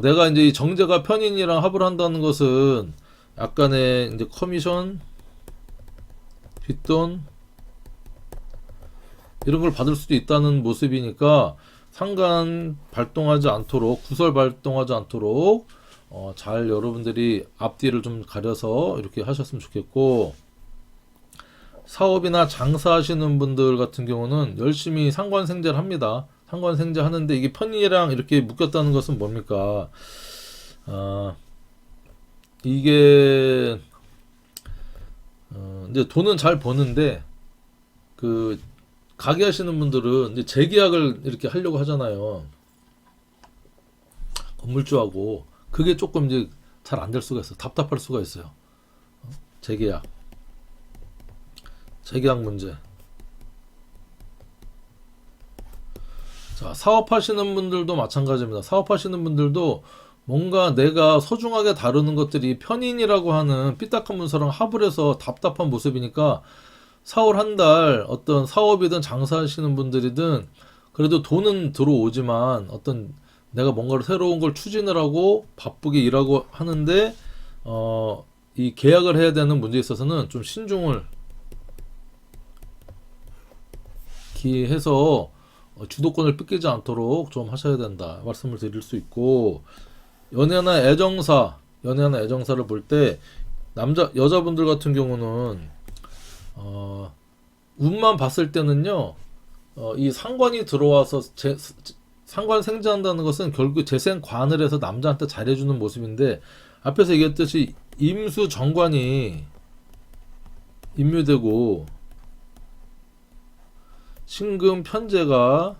내가 이제 이 정제가 편인이랑 합을 한다는 것은 약간의 이제 커미션, 뒷돈 이런 걸 받을 수도 있다는 모습이니까 상관 발동하지 않도록, 구설 발동하지 않도록 잘 여러분들이 앞뒤를 좀 가려서 이렇게 하셨으면 좋겠고, 사업이나 장사하시는 분들 같은 경우는 열심히 상관생제를 합니다. 상관생제 하는데 이게 편의랑 이렇게 묶였다는 것은 뭡니까? 이게 이제 돈은 잘 버는데 그 가게 하시는 분들은 이제 재계약을 이렇게 하려고 하잖아요. 건물주하고 그게 조금 이제 잘 안 될 수가 있어요. 답답할 수가 있어요. 재계약, 재계약 문제. 자, 사업하시는 분들도 마찬가지입니다. 사업하시는 분들도 뭔가 내가 소중하게 다루는 것들이 편인이라고 하는 삐딱한 문서랑 합을 해서 답답한 모습이니까 4월 한 달 어떤 사업이든 장사하시는 분들이든 그래도 돈은 들어오지만 어떤 내가 뭔가를 새로운 걸 추진을 하고 바쁘게 일하고 하는데 이 계약을 해야 되는 문제에 있어서는 좀 신중을 기해서 주도권을 뺏기지 않도록 좀 하셔야 된다 말씀을 드릴 수 있고, 연애나 애정사를 볼 때 여자분들 같은 경우는 운만 봤을 때는요, 이 상관이 들어와서 상관 생자한다는 것은 결국 재생관을 해서 남자한테 잘해주는 모습인데, 앞에서 얘기했듯이 임수 정관이 임묘되고 신금 편제가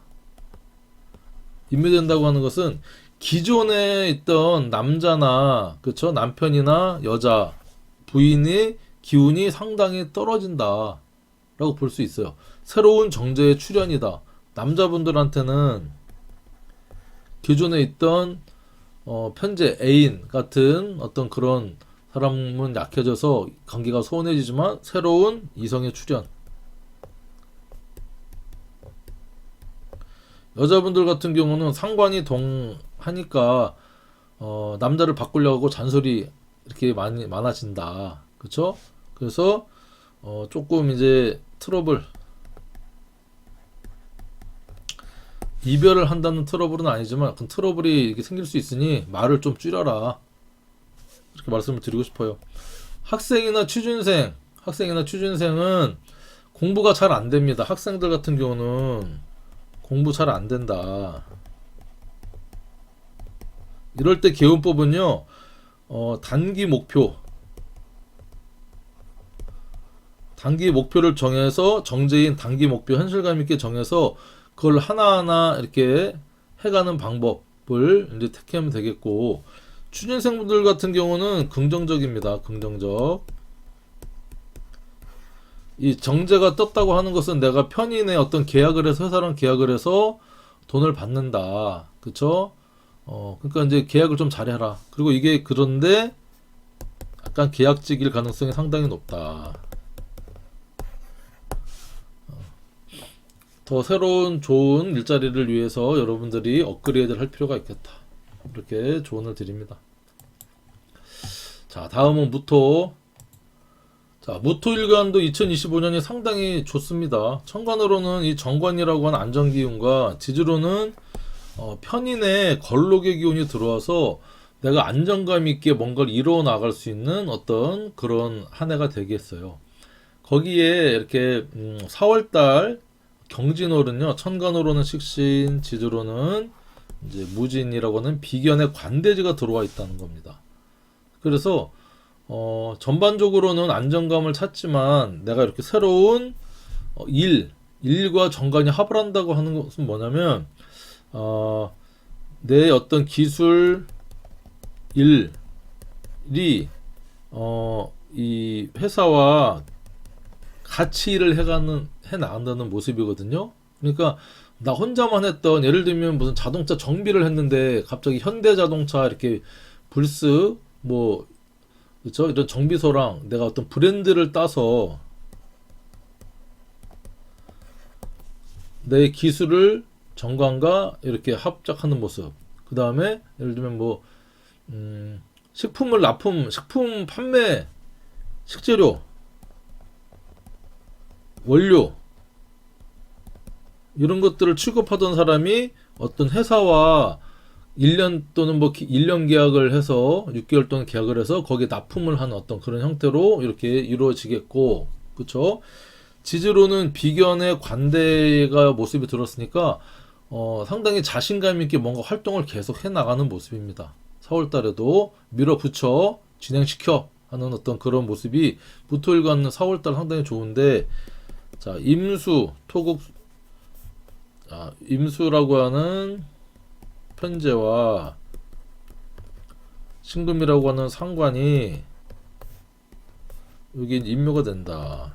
임묘된다고 하는 것은 기존에 있던 남자나 그쵸, 남편이나 여자 부인의 기운이 상당히 떨어진다 라고 볼 수 있어요. 새로운 정제의 출현이다. 남자분들한테는 기존에 있던 편제 애인 같은 어떤 그런 사람은 약해져서 관계가 소원해지지만 새로운 이성의 출현. 여자분들 같은 경우는 상관이 동하니까 남자를 바꾸려고 잔소리 이렇게 많아진다. 그쵸? 그래서 조금 이제 트러블, 이별을 한다는 트러블은 아니지만 그 트러블이 이렇게 생길 수 있으니 말을 좀 줄여라. 이렇게 말씀을 드리고 싶어요. 학생이나 취준생은 공부가 잘 안 됩니다. 학생들 같은 경우는 공부 잘 안 된다. 이럴 때 개운법은요, 단기 목표를 정해서 정제인 단기 목표 현실감 있게 정해서 그걸 하나하나 이렇게 해가는 방법을 이제 택하면 되겠고, 취준생분들 같은 경우는 긍정적입니다. 긍정적. 이 정제가 떴다고 하는 것은 내가 편인의 어떤 계약을 해서 회사랑 계약을 해서 돈을 받는다. 그쵸? 그러니까 이제 계약을 좀 잘해라. 그리고 이게 그런데 약간 계약직일 가능성이 상당히 높다. 더 새로운 좋은 일자리를 위해서 여러분들이 업그레이드를 할 필요가 있겠다. 이렇게 조언을 드립니다. 자, 다음은 무토. 자, 무토일간도 2025년이 상당히 좋습니다. 천간으로는 이 정관이라고 하는 안정기운과 지지로는 편인의 걸록의 기운이 들어와서 내가 안정감 있게 뭔가를 이루어 나갈 수 있는 어떤 그런 한 해가 되겠어요. 거기에 이렇게 4월달 경진월은요, 천간으로는 식신, 지지로는 이제 무진이라고 하는 비견의 관대지가 들어와 있다는 겁니다. 그래서 전반적으로는 안정감을 찾지만 내가 이렇게 새로운 일과 정관이 합을 한다고 하는 것은 뭐냐면 내 어떤 기술 일이 이 회사와 같이 일을 해 나간다는 모습이거든요. 그러니까 나 혼자만 했던, 예를 들면 무슨 자동차 정비를 했는데 갑자기 현대자동차 이렇게 불스 뭐 그쵸? 이런 정비소랑 내가 어떤 브랜드를 따서 내 기술을 정관과 이렇게 합작하는 모습. 그 다음에 예를 들면 뭐 식품을 납품, 식품 판매, 식재료, 원료 이런 것들을 취급하던 사람이 어떤 회사와 1년 또는 뭐 1년 계약을 해서 6개월 동안 계약을 해서 거기에 납품을 하는 어떤 그런 형태로 이렇게 이루어지겠고, 그쵸? 지지로는 비견의 관대가 모습이 들었으니까 상당히 자신감 있게 뭔가 활동을 계속 해 나가는 모습입니다. 4월 달에도 밀어붙여 진행시켜 하는 어떤 그런 모습이 무토일관은 4월 달 상당히 좋은데, 자, 임수, 토국, 임수라고 하는 편제와 신금이라고 하는 상관이 여기 임묘가 된다.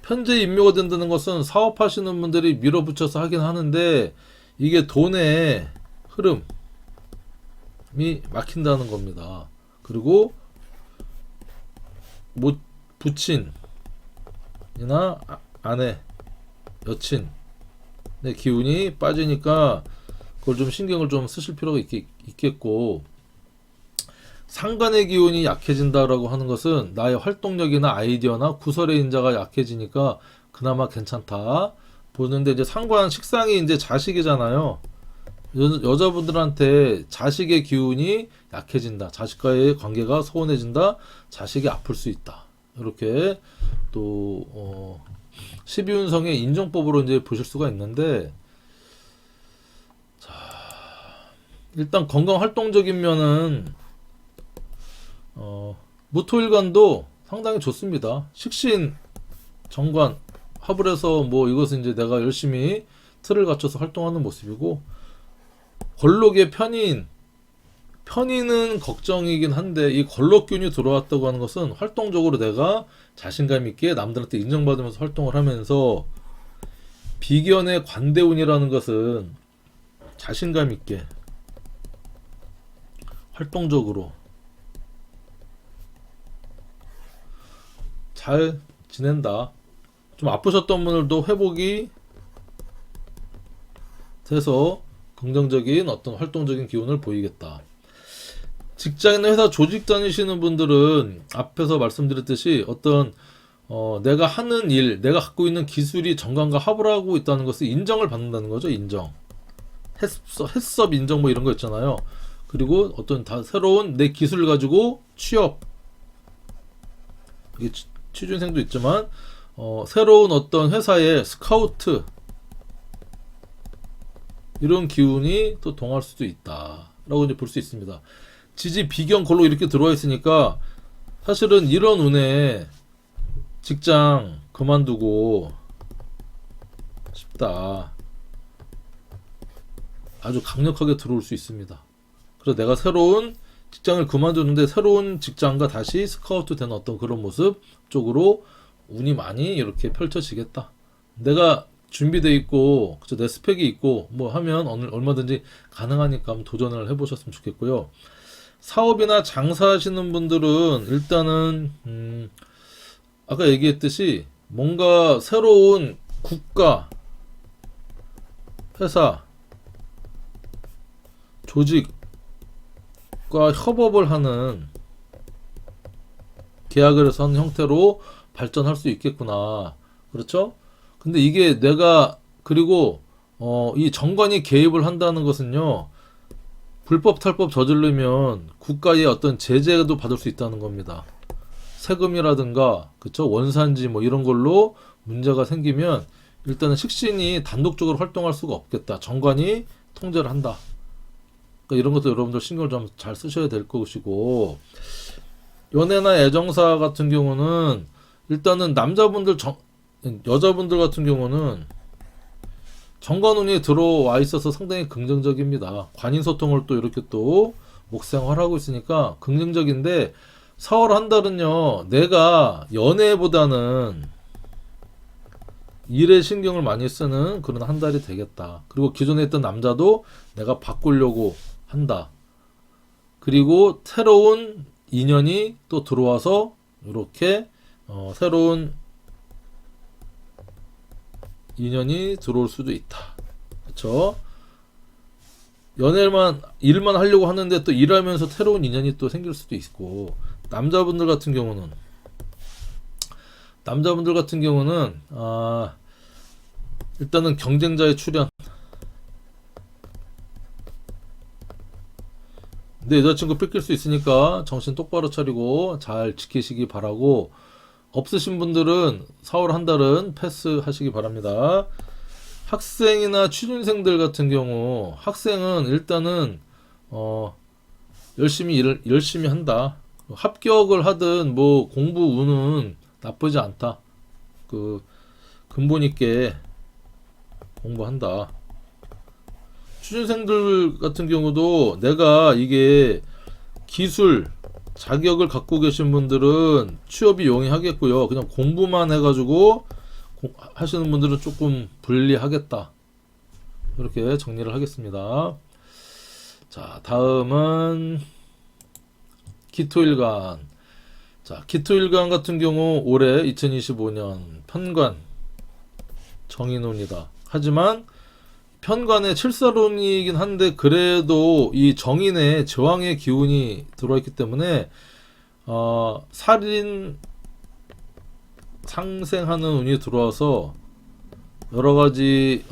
편제 임묘가 된다는 것은 사업하시는 분들이 밀어붙여서 하긴 하는데 이게 돈의 흐름이 막힌다는 겁니다. 그리고 뭐 부친이나 아내, 여친의 기운이 빠지니까 그걸 좀 신경을 좀 쓰실 필요가 있겠고, 상관의 기운이 약해진다라고 하는 것은 나의 활동력이나 아이디어나 구설의 인자가 약해지니까 그나마 괜찮다 보는데, 이제 상관 식상이 이제 자식이잖아요. 여자분들한테 자식의 기운이 약해진다, 자식과의 관계가 소원해진다, 자식이 아플 수 있다, 이렇게 또 12운성의 인정법으로 이제 보실 수가 있는데, 자, 일단 건강 활동적인 면은 무토일관도 상당히 좋습니다. 식신, 정관, 합을 해서 뭐 이것은 이제 내가 열심히 틀을 갖춰서 활동하는 모습이고, 걸록의 편인은 걱정이긴 한데, 이 걸록균이 들어왔다고 하는 것은 활동적으로 내가 자신감 있게 남들한테 인정받으면서 활동을 하면서, 비견의 관대운이라는 것은 자신감 있게 활동적으로 잘 지낸다. 좀 아프셨던 분들도 회복이 돼서 긍정적인 어떤 활동적인 기운을 보이겠다. 직장이나 회사 조직 다니시는 분들은 앞에서 말씀드렸듯이 어떤 내가 하는 일, 내가 갖고 있는 기술이 정관과 합을 하고 있다는 것을 인정을 받는다는 거죠. 인정. 햇섭 인정 뭐 이런 거 있잖아요. 그리고 어떤 새로운 내 기술을 가지고 취업, 이게 취준생도 있지만 새로운 어떤 회사의 스카우트, 이런 기운이 또 동할 수도 있다라고 이제 볼 수 있습니다. 지지 비견 걸로 이렇게 들어와 있으니까 사실은 이런 운에 직장 그만두고 싶다, 아주 강력하게 들어올 수 있습니다. 그래서 내가 새로운 직장을 그만두는데 새로운 직장과 다시 스카우트 되는 어떤 그런 모습 쪽으로 운이 많이 이렇게 펼쳐지겠다. 내가 준비돼 있고, 그쵸, 내 스펙이 있고 뭐 하면 얼마든지 가능하니까 한번 도전을 해보셨으면 좋겠고요. 사업이나 장사하시는 분들은 일단은 아까 얘기했듯이 뭔가 새로운 국가, 회사, 조직과 협업을 하는, 계약을 해서 하는 형태로 발전할 수 있겠구나. 그렇죠? 근데 이게 내가, 그리고 이 정관이 개입을 한다는 것은요, 불법 탈법 저지르면 국가의 어떤 제재도 받을 수 있다는 겁니다. 세금이라든가, 그쵸, 원산지 뭐 이런 걸로 문제가 생기면 일단은 식신이 단독적으로 활동할 수가 없겠다. 정관이 통제를 한다. 그러니까 이런 것도 여러분들 신경을 좀 잘 쓰셔야 될 것이고, 연애나 애정사 같은 경우는 일단은 여자분들 같은 경우는 정관운이 들어와 있어서 상당히 긍정적입니다. 관인소통을 또 이렇게 또 목생활하고 있으니까 긍정적인데, 4월 한 달은요, 내가 연애보다는 일에 신경을 많이 쓰는 그런 한 달이 되겠다. 그리고 기존에 있던 남자도 내가 바꾸려고 한다. 그리고 새로운 인연이 또 들어와서 이렇게 새로운 인연이 들어올 수도 있다. 그렇죠? 연애만 일만 하려고 하는데 또 일하면서 새로운 인연이 또 생길 수도 있고, 남자분들 같은 경우는 일단은 경쟁자의 출현. 내 여자친구 뺏길 수 있으니까 정신 똑바로 차리고 잘 지키시기 바라고, 없으신 분들은 4월 한 달은 패스하시기 바랍니다. 학생이나 취준생들 같은 경우, 학생은 일단은 열심히 한다. 합격을 하든 뭐 공부 운은 나쁘지 않다. 그 근본 있게 공부한다. 취준생들 같은 경우도 내가 이게 기술 자격을 갖고 계신 분들은 취업이 용이하겠고요. 그냥 공부만 해가지고 하시는 분들은 조금 불리하겠다. 이렇게 정리를 하겠습니다. 자, 다음은 기토일간. 자, 기토일간 같은 경우 올해 2025년 편관 정인운이다. 하지만 편관의 칠사론이긴 한데 그래도 이 정인의 저항의 기운이 들어있기 때문에 살인 상생하는 운이 들어와서 여러가지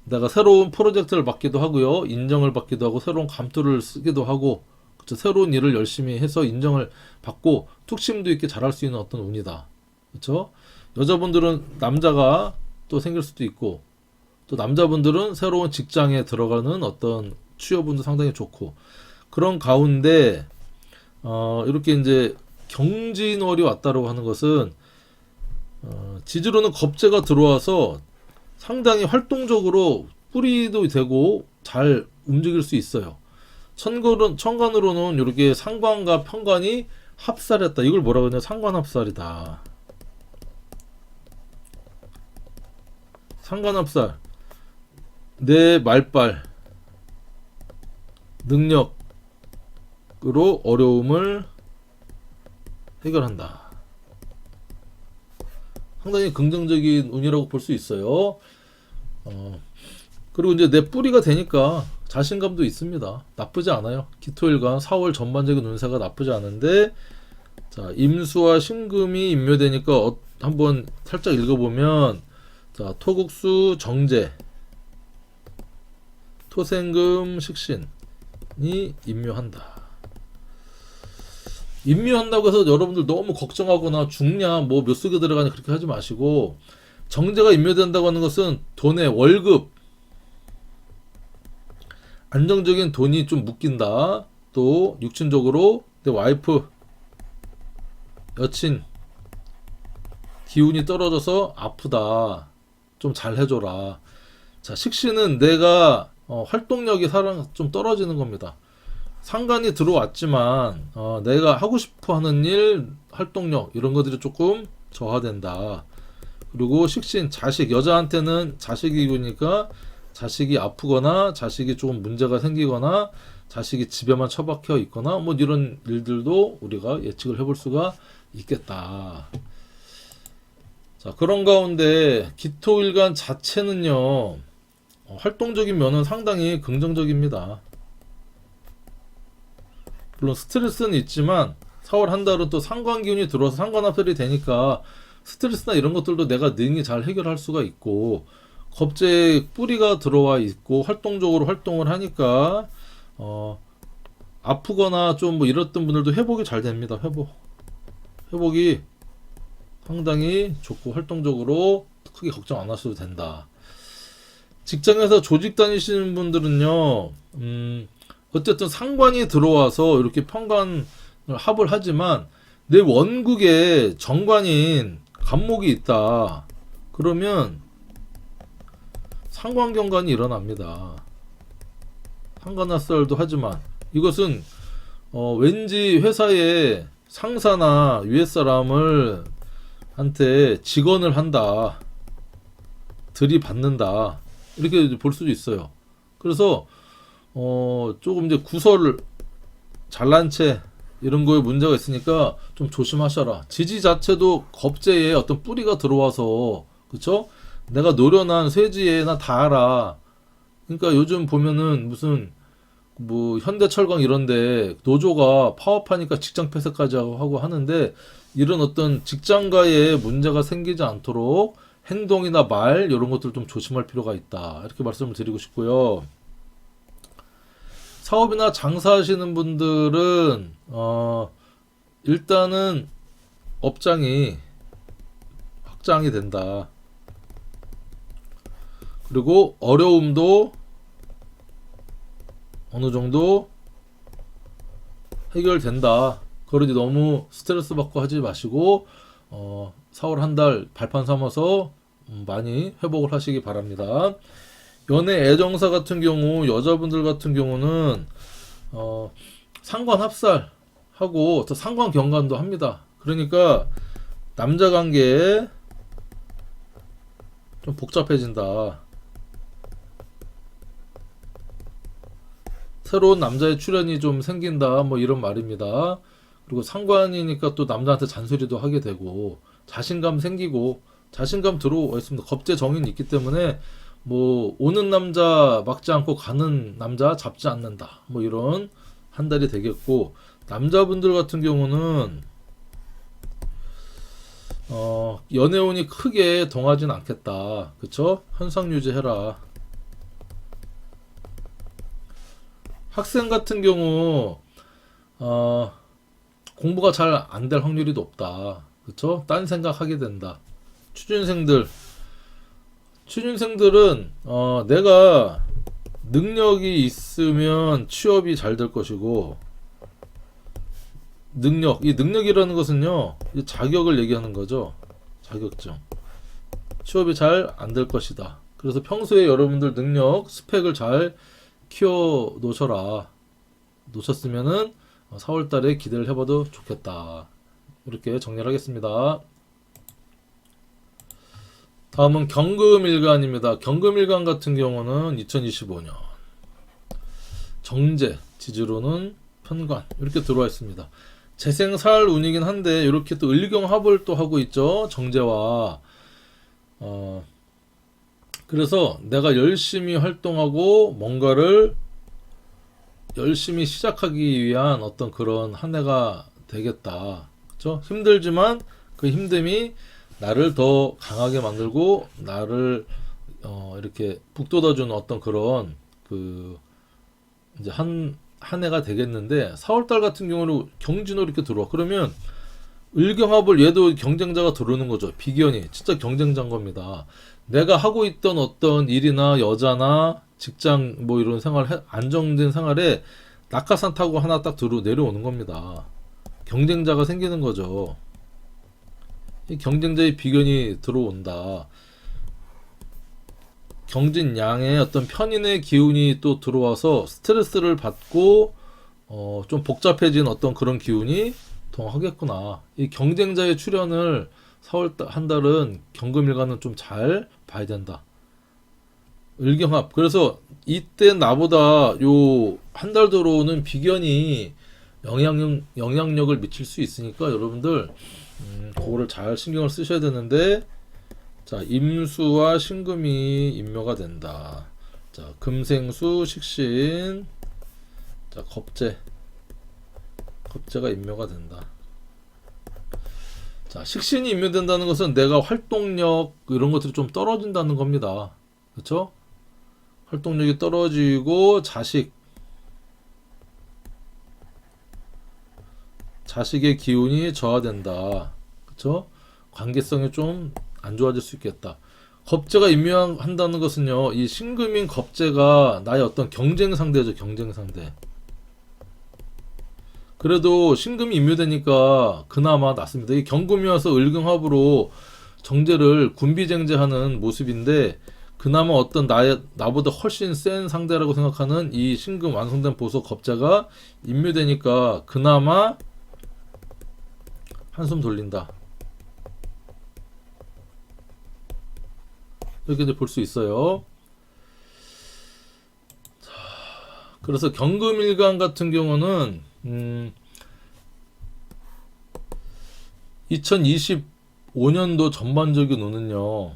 내가 새로운 프로젝트를 맡기도 하고요, 인정을 받기도 하고, 새로운 감투를 쓰기도 하고, 그쵸? 새로운 일을 열심히 해서 인정을 받고 툭심도 있게 잘할 수 있는 어떤 운이다. 그렇죠? 여자분들은 남자가 또 생길 수도 있고, 또 남자분들은 새로운 직장에 들어가는 어떤 취업운도 상당히 좋고, 그런 가운데 이렇게 이제 경진월이 왔다라고 하는 것은 지지로는 겁재가 들어와서 상당히 활동적으로 뿌리도 되고 잘 움직일 수 있어요. 천간으로는 이렇게 상관과 편관이 합살했다. 이걸 뭐라고 하냐? 상관합살이다. 상관합살. 내 말빨 능력으로 어려움을 해결한다. 상당히 긍정적인 운이라고 볼 수 있어요. 그리고 이제 내 뿌리가 되니까 자신감도 있습니다. 나쁘지 않아요. 기토일간 4월 전반적인 운세가 나쁘지 않은데, 자, 임수와 신금이 임묘되니까 한번 살짝 읽어보면, 자, 토국수 정제, 토생금 식신이 임묘한다. 임묘한다고 해서 여러분들 너무 걱정하거나 죽냐 뭐 몇 속에 들어가냐 그렇게 하지 마시고, 정제가 임묘된다고 하는 것은 돈의 월급, 안정적인 돈이 좀 묶인다. 또 육친적으로 내 와이프, 여친 기운이 떨어져서 아프다. 좀 잘 해줘라. 자, 식신은 내가 활동력이 좀 떨어지는 겁니다. 상관이 들어왔지만 내가 하고 싶어 하는 일, 활동력 이런 것들이 조금 저하된다. 그리고 식신, 자식, 여자한테는 자식이니까 자식이 아프거나 자식이 조금 문제가 생기거나 자식이 집에만 처박혀 있거나 뭐 이런 일들도 우리가 예측을 해볼 수가 있겠다. 자, 그런 가운데 기토일간 자체는요, 활동적인 면은 상당히 긍정적입니다. 물론 스트레스는 있지만 4월 한 달은 또 상관기운이 들어와서 상관합살이 되니까 스트레스나 이런 것들도 내가 능히 잘 해결할 수가 있고, 겁재에 뿌리가 들어와 있고 활동적으로 활동을 하니까 아프거나 좀 뭐 이랬던 분들도 회복이 잘 됩니다. 회복이 상당히 좋고 활동적으로 크게 걱정 안 하셔도 된다. 직장에서 조직 다니시는 분들은요, 어쨌든 상관이 들어와서 이렇게 편관을 합을 하지만 내 원국에 정관인 간목이 있다. 그러면 상관경관이 일어납니다. 상관합살도 하지만 이것은 왠지 회사의 상사나 위에 사람을 한테 직언을 한다. 들이받는다. 이렇게 볼 수도 있어요. 그래서 조금 이제 구설 잘난 채 이런 거에 문제가 있으니까 좀 조심하셔라. 지지 자체도 겁재에 어떤 뿌리가 들어와서, 그쵸? 내가 노련한 쇠지에 나 다 알아. 그러니까 요즘 보면은 무슨 뭐 현대철강 이런데 노조가 파업하니까 직장 폐쇄까지 하고 하는데, 이런 어떤 직장가에 문제가 생기지 않도록 행동이나 말 이런 것들 좀 조심할 필요가 있다. 이렇게 말씀을 드리고 싶고요. 사업이나 장사하시는 분들은 일단은 업장이 확장이 된다. 그리고 어려움도 어느 정도 해결된다. 그러지 너무 스트레스 받고 하지 마시고 4월 한 달 발판 삼아서 많이 회복을 하시기 바랍니다. 연애 애정사 같은 경우, 여자분들 같은 경우는 상관 합살하고 또 상관 경관도 합니다. 그러니까 남자 관계에 좀 복잡해진다. 새로운 남자의 출현이 좀 생긴다. 뭐 이런 말입니다. 그리고 상관이니까 또 남자한테 잔소리도 하게 되고 자신감 생기고 자신감 들어와 있습니다. 겁재 정인이 있기 때문에 뭐 오는 남자 막지 않고 가는 남자 잡지 않는다. 뭐 이런 한 달이 되겠고, 남자분들 같은 경우는 연애운이 크게 동하진 않겠다. 그쵸? 현상 유지해라. 학생 같은 경우 공부가 잘 안 될 확률이 높다. 그쵸? 딴 생각하게 된다. 취준생들은 내가 능력이 있으면 취업이 잘 될 것이고, 이 능력이라는 것은요, 이 자격을 얘기하는 거죠. 자격증. 취업이 잘 안 될 것이다. 그래서 평소에 여러분들 능력, 스펙을 잘 키워 놓으셨으면은 4월 달에 기대를 해봐도 좋겠다. 이렇게 정리를 하겠습니다. 다음은 경금일간입니다. 경금일간 같은 경우는 2025년 정제, 지지로는 편관 이렇게 들어와 있습니다. 재생살 운이긴 한데 이렇게 또 을경합을 또 하고 있죠. 정제와 그래서 내가 열심히 활동하고 뭔가를 열심히 시작하기 위한 어떤 그런 한 해가 되겠다. 그렇죠? 힘들지만 그 힘듦이 나를 더 강하게 만들고 나를 이렇게 북돋아주는 어떤 그런 이제 한 해가 되겠는데, 4월달 같은 경우는 경진으로 이렇게 들어와. 그러면 을경합을 얘도 경쟁자가 들어오는 거죠. 비견이 진짜 경쟁자인 겁니다. 내가 하고 있던 어떤 일이나 여자나 직장 뭐 이런 안정된 생활에 낙하산 타고 하나 딱 내려오는 겁니다. 경쟁자가 생기는 거죠. 이 경쟁자의 비견이 들어온다. 경진양의 어떤 편인의 기운이 또 들어와서 스트레스를 받고 좀 복잡해진 어떤 그런 기운이 동하겠구나. 이 경쟁자의 출현을 4월 한 달은 경금일간은 좀 잘 봐야 된다. 을경합. 그래서 이때 나보다 요 한 달 들어오는 비견이 영향력을 미칠 수 있으니까 여러분들 그거를 잘 신경을 쓰셔야 되는데, 자, 임수와 신금이 임묘가 된다. 자, 금생수 식신, 자, 겁재가 임묘가 된다. 자, 식신이 임묘된다는 것은 내가 활동력 이런 것들이 좀 떨어진다는 겁니다. 그렇죠? 활동력이 떨어지고 자식의 기운이 저하된다. 그렇죠? 관계성이 좀 안 좋아질 수 있겠다. 겁재가 임묘한다는 것은요, 이 신금인 겁재가 나의 어떤 경쟁 상대죠. 경쟁 상대. 그래도 신금이 임묘되니까 그나마 낫습니다. 이 경금이 와서 을경합으로 정제를 군비쟁제하는 모습인데, 그나마 어떤 나보다 훨씬 센 상대라고 생각하는 이 신금 완성된 보석 겁재가 임묘되니까 그나마 한숨 돌린다. 이렇게 이제 볼 수 있어요. 그래서 경금일간 같은 경우는 2025년도 전반적인 운은요,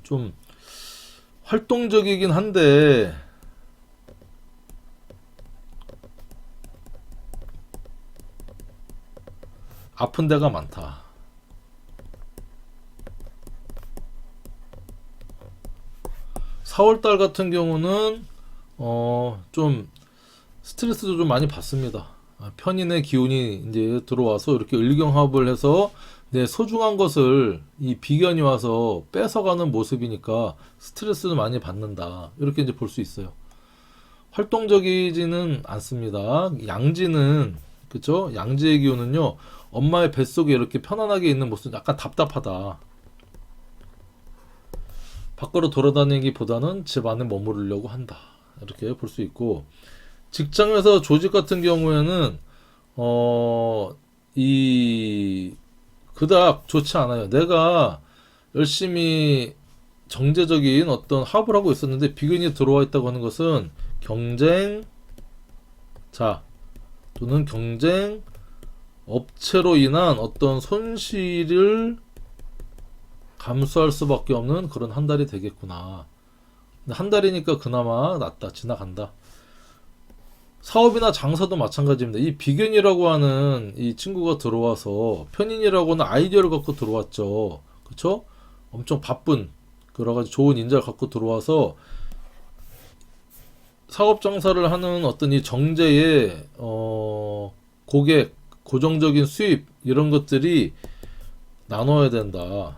좀 활동적이긴 한데 아픈 데가 많다. 4월달 같은 경우는 좀 스트레스도 좀 많이 받습니다. 편인의 기운이 이제 들어와서 이렇게 을경합을 해서 내 소중한 것을 이 비견이 와서 뺏어가는 모습이니까 스트레스도 많이 받는다. 이렇게 이제 볼 수 있어요. 활동적이지는 않습니다. 양지는, 그쵸? 양지의 기운은요, 엄마의 뱃속에 이렇게 편안하게 있는 모습은 약간 답답하다. 밖으로 돌아다니기보다는 집 안에 머무르려고 한다. 이렇게 볼 수 있고, 직장에서 조직 같은 경우에는 이 그닥 좋지 않아요. 내가 열심히 정제적인 어떤 합을 하고 있었는데 비근이 들어와 있다고 하는 것은 경쟁자 또는 경쟁 업체로 인한 어떤 손실을 감수할 수밖에 없는 그런 한 달이 되겠구나. 근데 한 달이니까 그나마 낫다, 지나간다. 사업이나 장사도 마찬가지입니다. 이 비견이라고 하는 이 친구가 들어와서 편인이라고 하는 아이디어를 갖고 들어왔죠. 그쵸? 엄청 바쁜 여러 가지 좋은 인자를 갖고 들어와서 사업 장사를 하는 어떤 이 정제의 고객, 고정적인 수입 이런 것들이 나눠야 된다.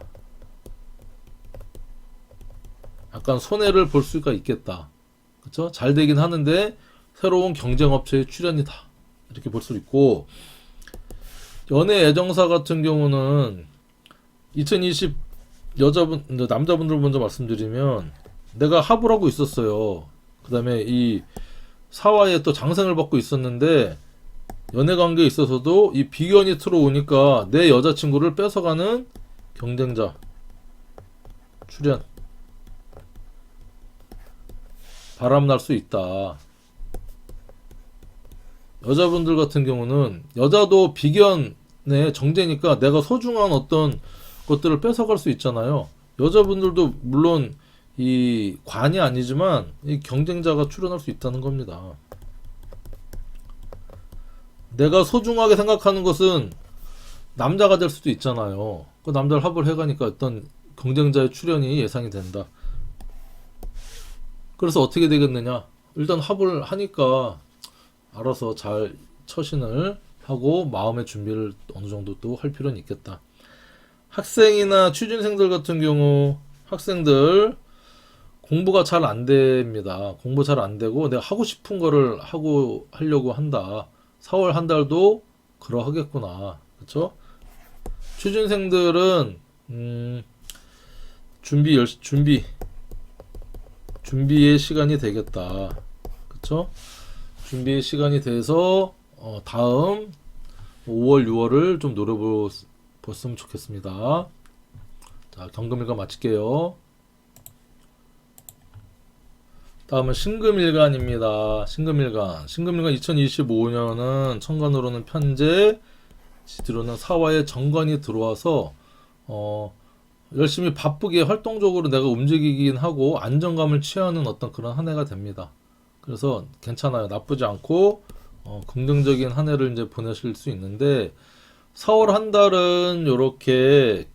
약간 손해를 볼 수가 있겠다. 그쵸? 잘 되긴 하는데 새로운 경쟁업체의 출현이다. 이렇게 볼 수 있고, 연애 애정사 같은 경우는 2020 남자분들 먼저 말씀드리면 내가 합을 하고 있었어요. 그 다음에 이 사화에 또 장생을 받고 있었는데 연애 관계에 있어서도 이 비견이 들어오니까 내 여자친구를 뺏어가는 경쟁자 출현. 바람날 수 있다. 여자분들 같은 경우는 여자도 비견의 정제니까 내가 소중한 어떤 것들을 뺏어갈 수 있잖아요. 여자분들도 물론 이 관이 아니지만 이 경쟁자가 출현할 수 있다는 겁니다. 내가 소중하게 생각하는 것은 남자가 될 수도 있잖아요. 그 남자를 합을 해가니까 어떤 경쟁자의 출현이 예상이 된다. 그래서 어떻게 되겠느냐? 일단 합을 하니까 알아서 잘 처신을 하고 마음의 준비를 어느 정도 또 할 필요는 있겠다. 학생이나 취준생들 같은 경우 학생들 공부가 잘 안 됩니다. 공부 잘 안 되고 내가 하고 싶은 거를 하려고 한다. 4월 한 달도 그러하겠구나. 그렇죠? 취준생들은 준비의 시간이 되겠다. 그렇죠? 준비의 시간이 돼서 다음 5월, 6월을 좀 노려봤으면 좋겠습니다. 자, 경금일간 마칠게요. 다음은 신금일간입니다. 신금일간 2025년은 천간으로는 편재, 지지로는 사화의 정관이 들어와서 열심히 바쁘게 활동적으로 내가 움직이긴 하고 안정감을 취하는 어떤 그런 한 해가 됩니다. 그래서 괜찮아요. 나쁘지 않고 긍정적인 한 해를 이제 보내실 수 있는데 4월 한 달은 요렇게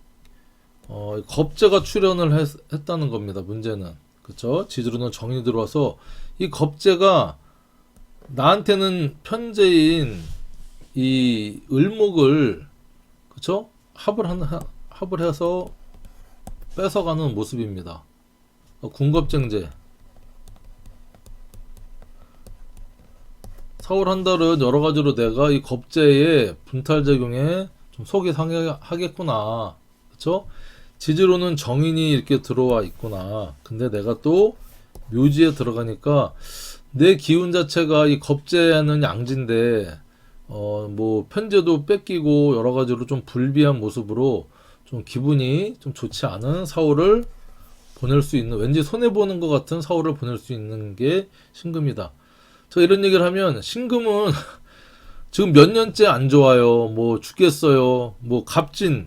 겁재가 출현을 했다는 겁니다. 문제는. 그쵸? 지지로는 정이 들어와서 이 겁재가 나한테는 편재인 이 을목을 그쵸? 합을 해서 뺏어가는 모습입니다. 군겁쟁제 4월 한 달은 여러 가지로 내가 이 겁재의 분탈작용에 좀 속이 상하겠구나. 그쵸? 지지로는 정인이 이렇게 들어와 있구나. 근데 내가 또 묘지에 들어가니까 내 기운 자체가 이 겁재는 양지인데, 뭐, 편재도 뺏기고 여러 가지로 좀 불비한 모습으로 좀 기분이 좀 좋지 않은 4월을 보낼 수 있는, 왠지 손해보는 것 같은 사월을 보낼 수 있는 게 신금이다. 저 이런 얘기를 하면 신금은 지금 몇 년째 안 좋아요. 뭐 죽겠어요. 뭐 갑진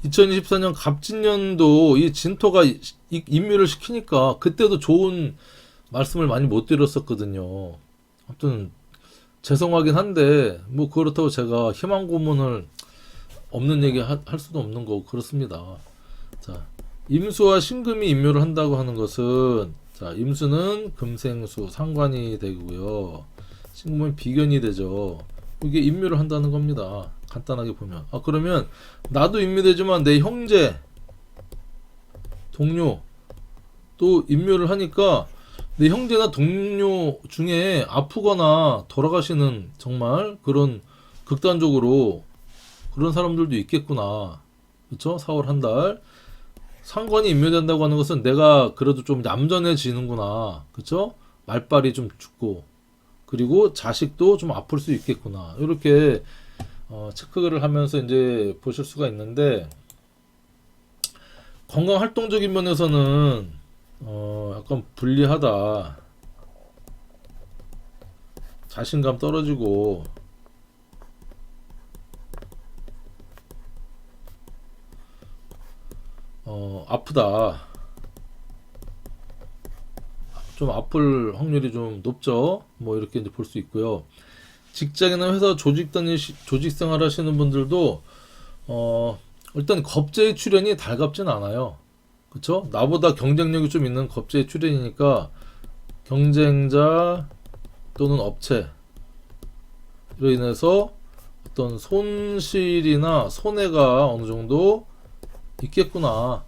2024년 갑진년도 이 진토가 인묘를 시키니까 그때도 좋은 말씀을 많이 못 드렸었거든요. 아무튼 죄송하긴 한데 뭐 그렇다고 제가 희망 고문을 없는 얘기 할 수도 없는 거고 그렇습니다. 자, 임수와 신금이 인묘를 한다고 하는 것은, 자, 임수는 금생수 상관이 되고요. 신금은 비견이 되죠. 이게 인묘를 한다는 겁니다. 간단하게 보면. 아, 그러면 나도 인묘되지만 내 형제, 동료 또 인묘를 하니까 내 형제나 동료 중에 아프거나 돌아가시는 정말 그런 극단적으로 그런 사람들도 있겠구나. 그쵸? 4월 한 달. 상관이 인묘된다고 하는 것은 내가 그래도 좀 얌전해지는구나. 그쵸? 말빨이 좀 죽고, 그리고 자식도 좀 아플 수 있겠구나. 이렇게 체크를 하면서 이제 보실 수가 있는데, 건강 활동적인 면에서는 약간 불리하다. 자신감 떨어지고, 아프다. 좀 아플 확률이 좀 높죠. 뭐 이렇게 이제 볼 수 있고요. 직장이나 회사 조직 생활 하시는 분들도 일단 겁재의 출현이 달갑진 않아요. 그쵸? 나보다 경쟁력이 좀 있는 겁재의 출현이니까 경쟁자 또는 업체로 인해서 어떤 손실이나 손해가 어느 정도 있겠구나.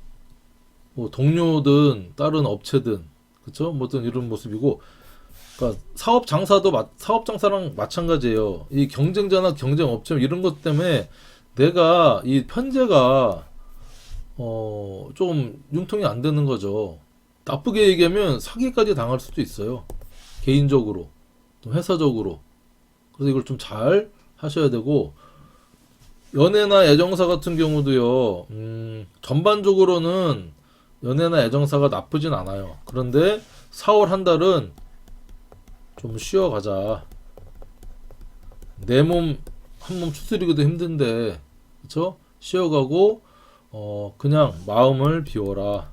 뭐 동료든 다른 업체든, 그쵸? 뭐든 이런 모습이고, 그러니까 사업 장사랑 마찬가지예요. 이 경쟁자나 경쟁 업체 이런 것 때문에 내가 이 편제가 좀 융통이 안 되는 거죠. 나쁘게 얘기하면 사기까지 당할 수도 있어요. 개인적으로, 또 회사적으로. 그래서 이걸 좀 잘 하셔야 되고, 연애나 애정사 같은 경우도요, 전반적으로는 연애나 애정사가 나쁘진 않아요. 그런데 4월 한 달은 좀 쉬어가자. 내 몸, 한 몸 추스리기도 힘든데, 그쵸? 쉬어가고, 그냥 마음을 비워라.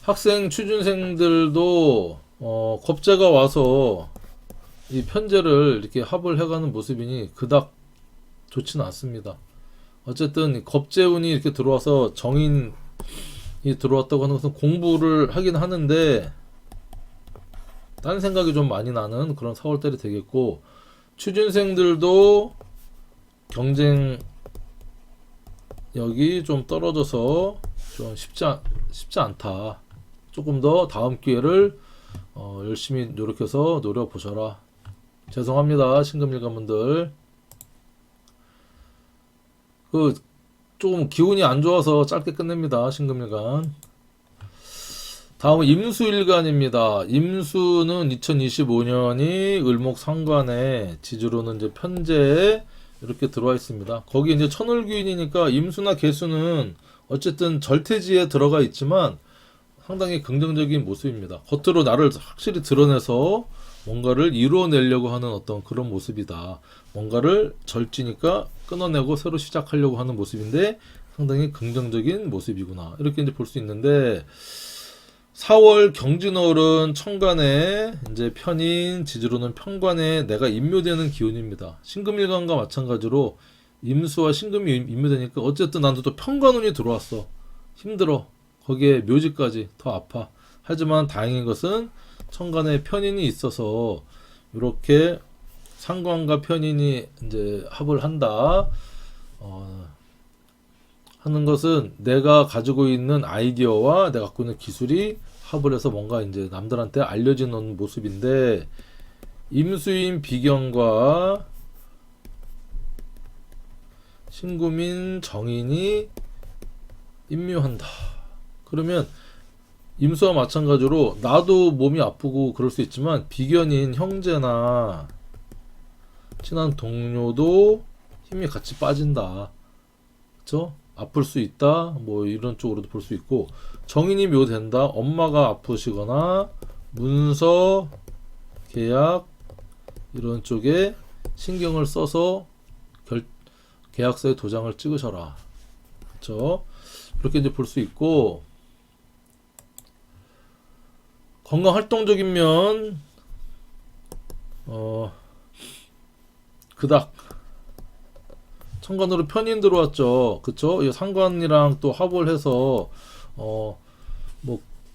학생, 취준생들도, 겁재가 와서 이 편제를 이렇게 합을 해가는 모습이니 그닥 좋지는 않습니다. 어쨌든 겁재운이 이렇게 들어와서 정인이 들어왔다고 하는 것은 공부를 하긴 하는데 딴 생각이 좀 많이 나는 그런 4월달이 되겠고, 취준생들도 경쟁력이 좀 떨어져서 좀 쉽지 않다. 조금 더 다음 기회를 열심히 노력해서 노려보셔라. 죄송합니다, 신금일관분들. 조금 기운이 안 좋아서 짧게 끝냅니다, 신금일관. 다음은 임수일간입니다. 임수는 2025년이 을목상관에 지지로는 이제 편제에 이렇게 들어와 있습니다. 거기 이제 천을귀인이니까 임수나 개수는 어쨌든 절퇴지에 들어가 있지만 상당히 긍정적인 모습입니다. 겉으로 나를 확실히 드러내서 뭔가를 이루어내려고 하는 어떤 그런 모습이다. 뭔가를 절지니까 끊어내고 새로 시작하려고 하는 모습인데 상당히 긍정적인 모습이구나. 이렇게 이제 볼 수 있는데, 4월 경진월은 천간에 이제 편인, 지지로는 편관에 내가 임묘되는 기운입니다. 신금일간과 마찬가지로 임수와 신금이 임묘되니까 어쨌든 나도 또 편관운이 들어왔어. 힘들어. 거기에 묘지까지 더 아파. 하지만 다행인 것은 천간에 편인이 있어서 이렇게 상관과 편인이 이제 합을 한다. 하는 것은 내가 가지고 있는 아이디어와 내가 갖고 있는 기술이 합을 해서 뭔가 이제 남들한테 알려지는 모습인데, 임수인 비경과 신구민 정인이 임묘한다. 그러면 임수와 마찬가지로 나도 몸이 아프고 그럴 수 있지만 비견인 형제나 친한 동료도 힘이 같이 빠진다. 그쵸? 아플 수 있다. 뭐 이런 쪽으로도 볼 수 있고, 정인이 묘된다. 엄마가 아프시거나 문서, 계약 이런 쪽에 신경을 써서 계약서에 도장을 찍으셔라. 그쵸? 그렇게 이제 볼 수 있고, 건강 활동적인 면, 그닥 천간으로 편인 들어왔죠. 그쵸? 이 상관이랑 또 합을 해서 뭐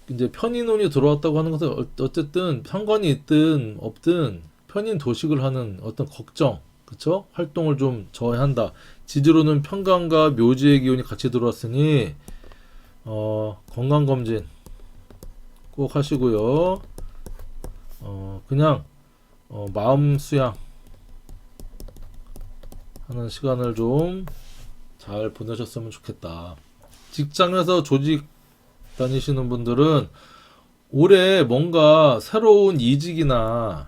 이제 편인운이 들어왔다고 하는 것은 어쨌든 상관이 있든 없든 편인 도식을 하는 어떤 걱정, 그쵸? 활동을 좀 저해한다. 지지로는 편관과 묘지의 기운이 같이 들어왔으니 건강 검진 꼭 하시고요. 그냥 마음 수양 하는 시간을 좀 잘 보내셨으면 좋겠다. 직장에서 조직 다니시는 분들은 올해 뭔가 새로운 이직이나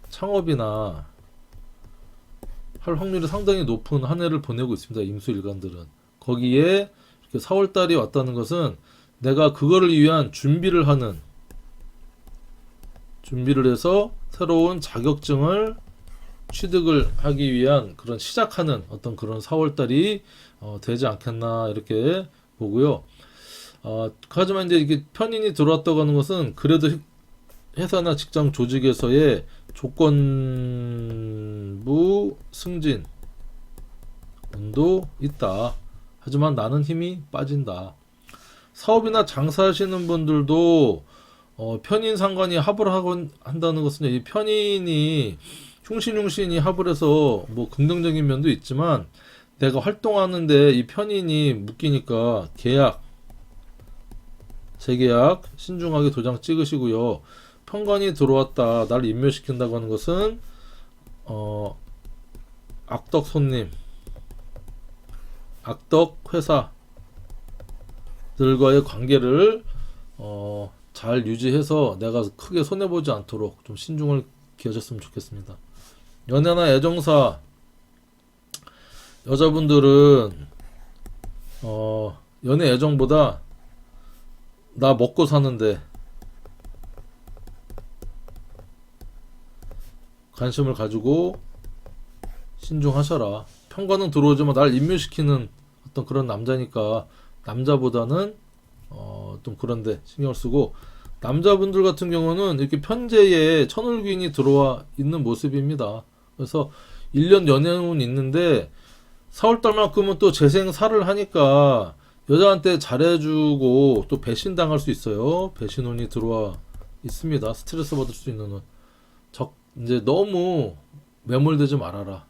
창업이나 할 확률이 상당히 높은 한 해를 보내고 있습니다. 임수일간들은. 거기에 이렇게 4월달이 왔다는 것은 내가 그거를 위한 준비를 해서 새로운 자격증을 취득을 하기 위한 그런 시작하는 어떤 그런 4월달이 되지 않겠나 이렇게 보고요. 하지만 이제 이게 편인이 들어왔다고 하는 것은 그래도 회사나 직장 조직에서의 조건부 승진 운도 있다. 하지만 나는 힘이 빠진다. 사업이나 장사하시는 분들도 편인 상관이 합을 한다는 것은 이 편인이 흉신흉신이 합을 해서 뭐 긍정적인 면도 있지만 내가 활동하는데 이 편인이 묶이니까 계약, 재계약 신중하게 도장 찍으시고요. 편관이 들어왔다, 나를 인멸시킨다고 하는 것은 악덕 손님, 악덕 회사들과의 관계를 잘 유지해서 내가 크게 손해보지 않도록 좀 신중을 기하셨으면 좋겠습니다. 연애나 애정사 여자분들은 연애 애정보다 나 먹고 사는데 관심을 가지고 신중하셔라. 편관은 들어오지만 날 인멸시키는 어떤 그런 남자니까 남자보다는 좀 그런데 신경을 쓰고, 남자분들 같은 경우는 이렇게 편제에 천을귀인이 들어와 있는 모습입니다. 그래서 1년 연애운 있는데 4월달만큼은 또 재생살을 하니까 여자한테 잘해주고 또 배신당할 수 있어요. 배신운이 들어와 있습니다. 스트레스 받을 수 있는 운. 이제 너무 매몰되지 말아라.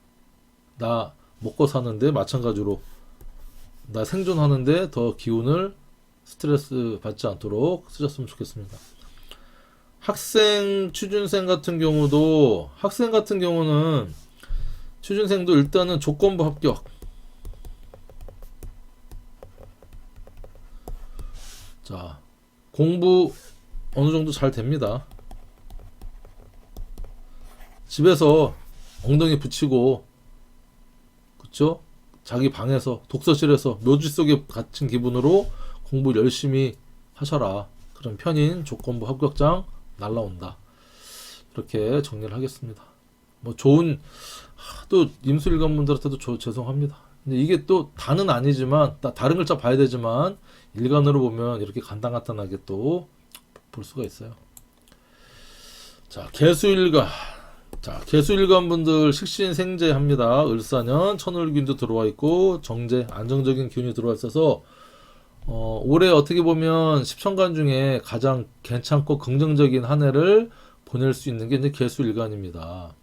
나 먹고 사는데 마찬가지로 나 생존하는데 더 기운을 스트레스 받지 않도록 쓰셨으면 좋겠습니다. 학생, 취준생 같은 경우도, 학생 같은 경우는 취준생도 일단은 조건부 합격. 자, 공부 어느 정도 잘 됩니다. 집에서 엉덩이 붙이고, 그쵸? 자기 방에서, 독서실에서 묘지 속에 갇힌 기분으로 공부 열심히 하셔라. 그럼 편인 조건부 합격장 날라온다. 이렇게 정리를 하겠습니다. 뭐 좋은, 또 임수일관분들한테도 죄송합니다. 근데 이게 또 다는 아니지만 다른 글자 봐야 되지만 일간으로 보면 이렇게 간단간단하게 또 볼 수가 있어요. 자, 개수일관. 자, 개수일관분들 식신생재합니다. 을사년 천을균도 들어와 있고 정제 안정적인 기운이 들어와 있어서 올해 어떻게 보면 10천간 중에 가장 괜찮고 긍정적인 한 해를 보낼 수 있는 게 이제 개수일간입니다.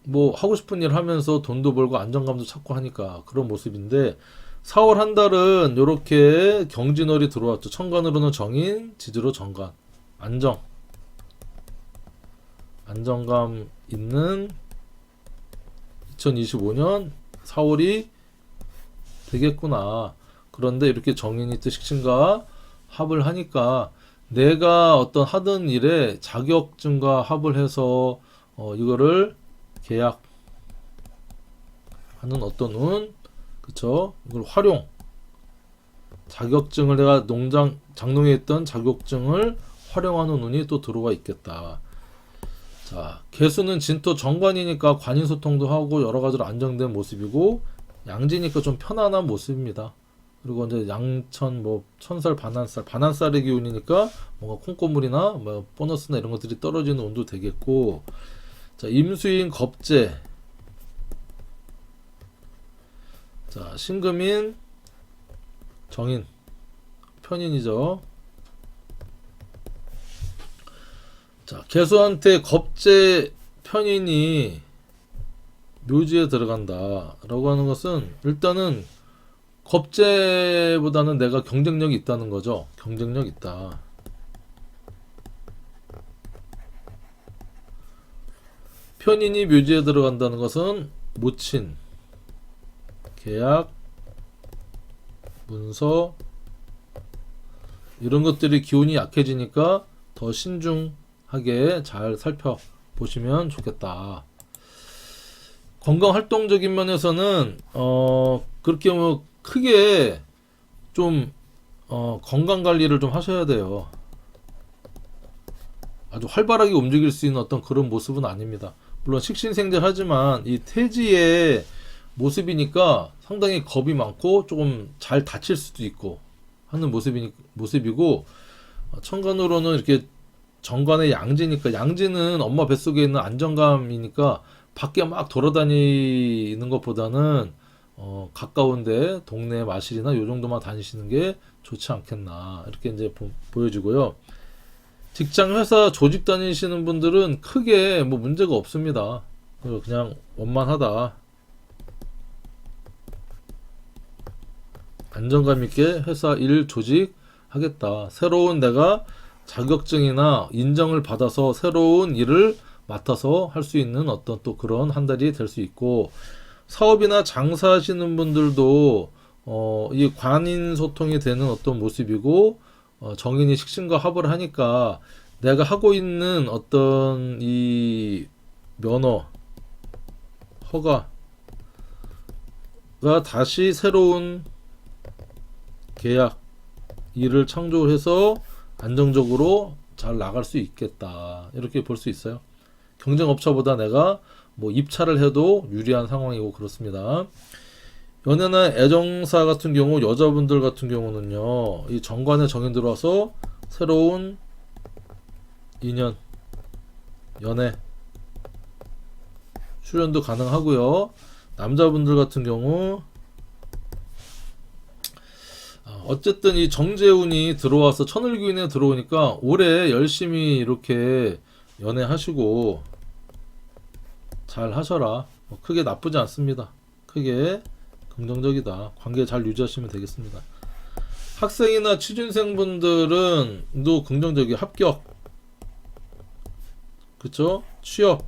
뭐 하고 싶은 일 하면서 돈도 벌고 안정감도 찾고 하니까 그런 모습인데, 4월 한 달은 이렇게 경진월이 들어왔죠. 천간으로는 정인, 지지로 정관, 안정감 있는 2025년 4월이 되겠구나. 그런데 이렇게 정인이 또 식신과 합을 하니까 내가 어떤 하던 일에 자격증과 합을 해서 이거를 계약하는 어떤 운, 그쵸? 이걸 활용. 자격증을 내가 장롱에 있던 자격증을 활용하는 운이 또 들어와 있겠다. 자, 개수는 진토 정관이니까 관인소통도 하고 여러 가지로 안정된 모습이고, 양지니까 좀 편안한 모습입니다. 그리고 이제 양천, 뭐 천살, 반한살의 기운이니까 뭔가 콩고물이나 뭐 보너스나 이런 것들이 떨어지는 운도 되겠고, 자, 임수인 겁재, 자, 신금인 정인, 편인이죠. 자, 개수한테 겁재 편인이 묘지에 들어간다 라고 하는 것은 일단은 겁재보다는 내가 경쟁력이 있다는 거죠. 경쟁력 있다. 편인이 묘지에 들어간다는 것은 모친, 계약, 문서 이런 것들이 기운이 약해지니까 더 신중하게 잘 살펴보시면 좋겠다. 건강 활동적인 면에서는 그렇게 뭐 크게 좀 건강 관리를 좀 하셔야 돼요. 아주 활발하게 움직일 수 있는 어떤 그런 모습은 아닙니다. 물론 식신생재하지만 이 태지의 모습이니까 상당히 겁이 많고 조금 잘 다칠 수도 있고 하는 모습이고, 천간으로는 이렇게 정관의 양지니까, 양지는 엄마 뱃속에 있는 안정감이니까 밖에 막 돌아다니는 것보다는 가까운데 동네 마실이나 요 정도만 다니시는 게 좋지 않겠나, 이렇게 이제 보여지고요. 직장, 회사, 조직 다니시는 분들은 크게 뭐 문제가 없습니다. 그냥 원만하다. 안정감 있게 회사 일 조직 하겠다. 새로운 내가 자격증이나 인정을 받아서 새로운 일을 맡아서 할 수 있는 어떤 또 그런 한 달이 될 수 있고, 사업이나 장사하시는 분들도 이 관인 소통이 되는 어떤 모습이고, 정인이 식신과 합을 하니까 내가 하고 있는 어떤 이 면허, 허가가 다시 새로운 계약, 일을 창조해서 안정적으로 잘 나갈 수 있겠다, 이렇게 볼 수 있어요. 경쟁업체보다 내가 뭐 입찰을 해도 유리한 상황이고 그렇습니다. 연애나 애정사 같은 경우, 여자분들 같은 경우는요, 이 정관에 정인 들어와서 새로운 인연, 연애, 출연도 가능하고요. 남자분들 같은 경우 어쨌든 이 정재운이 들어와서 천을기운에 들어오니까 올해 열심히 이렇게 연애하시고 잘 하셔라. 크게 나쁘지 않습니다. 크게 긍정적이다. 관계 잘 유지하시면 되겠습니다. 학생이나 취준생분들은 또 긍정적이, 합격, 그쵸? 취업,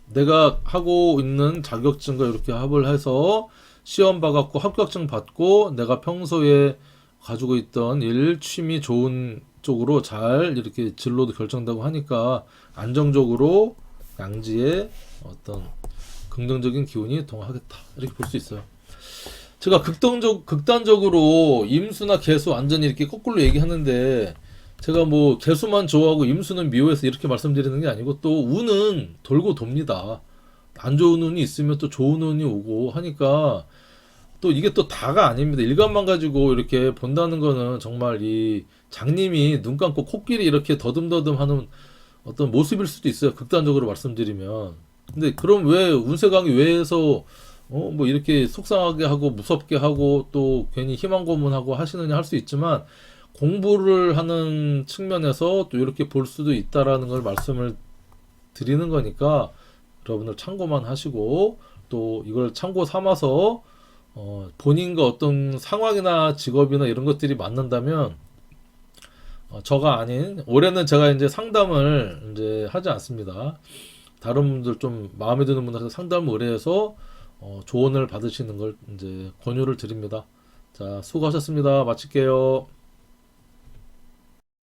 내가 하고 있는 자격증과 이렇게 합을 해서 시험 봐갖고 합격증 받고 내가 평소에 가지고 있던 일, 취미 좋은 쪽으로 잘 이렇게 진로도 결정되고 하니까 안정적으로 양지에 어떤 긍정적인 기운이 동하겠다, 이렇게 볼 수 있어요. 제가 극단적으로 임수나 개수 완전히 이렇게 거꾸로 얘기하는데, 제가 뭐 개수만 좋아하고 임수는 미워해서 이렇게 말씀드리는 게 아니고, 또 운은 돌고 돕니다. 안 좋은 운이 있으면 또 좋은 운이 오고 하니까, 또 이게 또 다가 아닙니다. 일간만 가지고 이렇게 본다는 거는 정말 이 장님이 눈 감고 코끼리 이렇게 더듬더듬 하는 어떤 모습일 수도 있어요. 극단적으로 말씀드리면. 근데 그럼 왜 운세 강의 외에서 뭐 이렇게 속상하게 하고 무섭게 하고 또 괜히 희망 고문하고 하시느냐 할 수 있지만, 공부를 하는 측면에서 또 이렇게 볼 수도 있다라는 걸 말씀을 드리는 거니까, 여러분들 참고만 하시고, 또 이걸 참고 삼아서 본인과 어떤 상황이나 직업이나 이런 것들이 맞는다면, 저가 아닌, 올해는 제가 이제 상담을 이제 하지 않습니다. 다른 분들 좀 마음에 드는 분들한테 상담을 의뢰해서 조언을 받으시는 걸 이제 권유를 드립니다. 자, 수고하셨습니다. 마칠게요.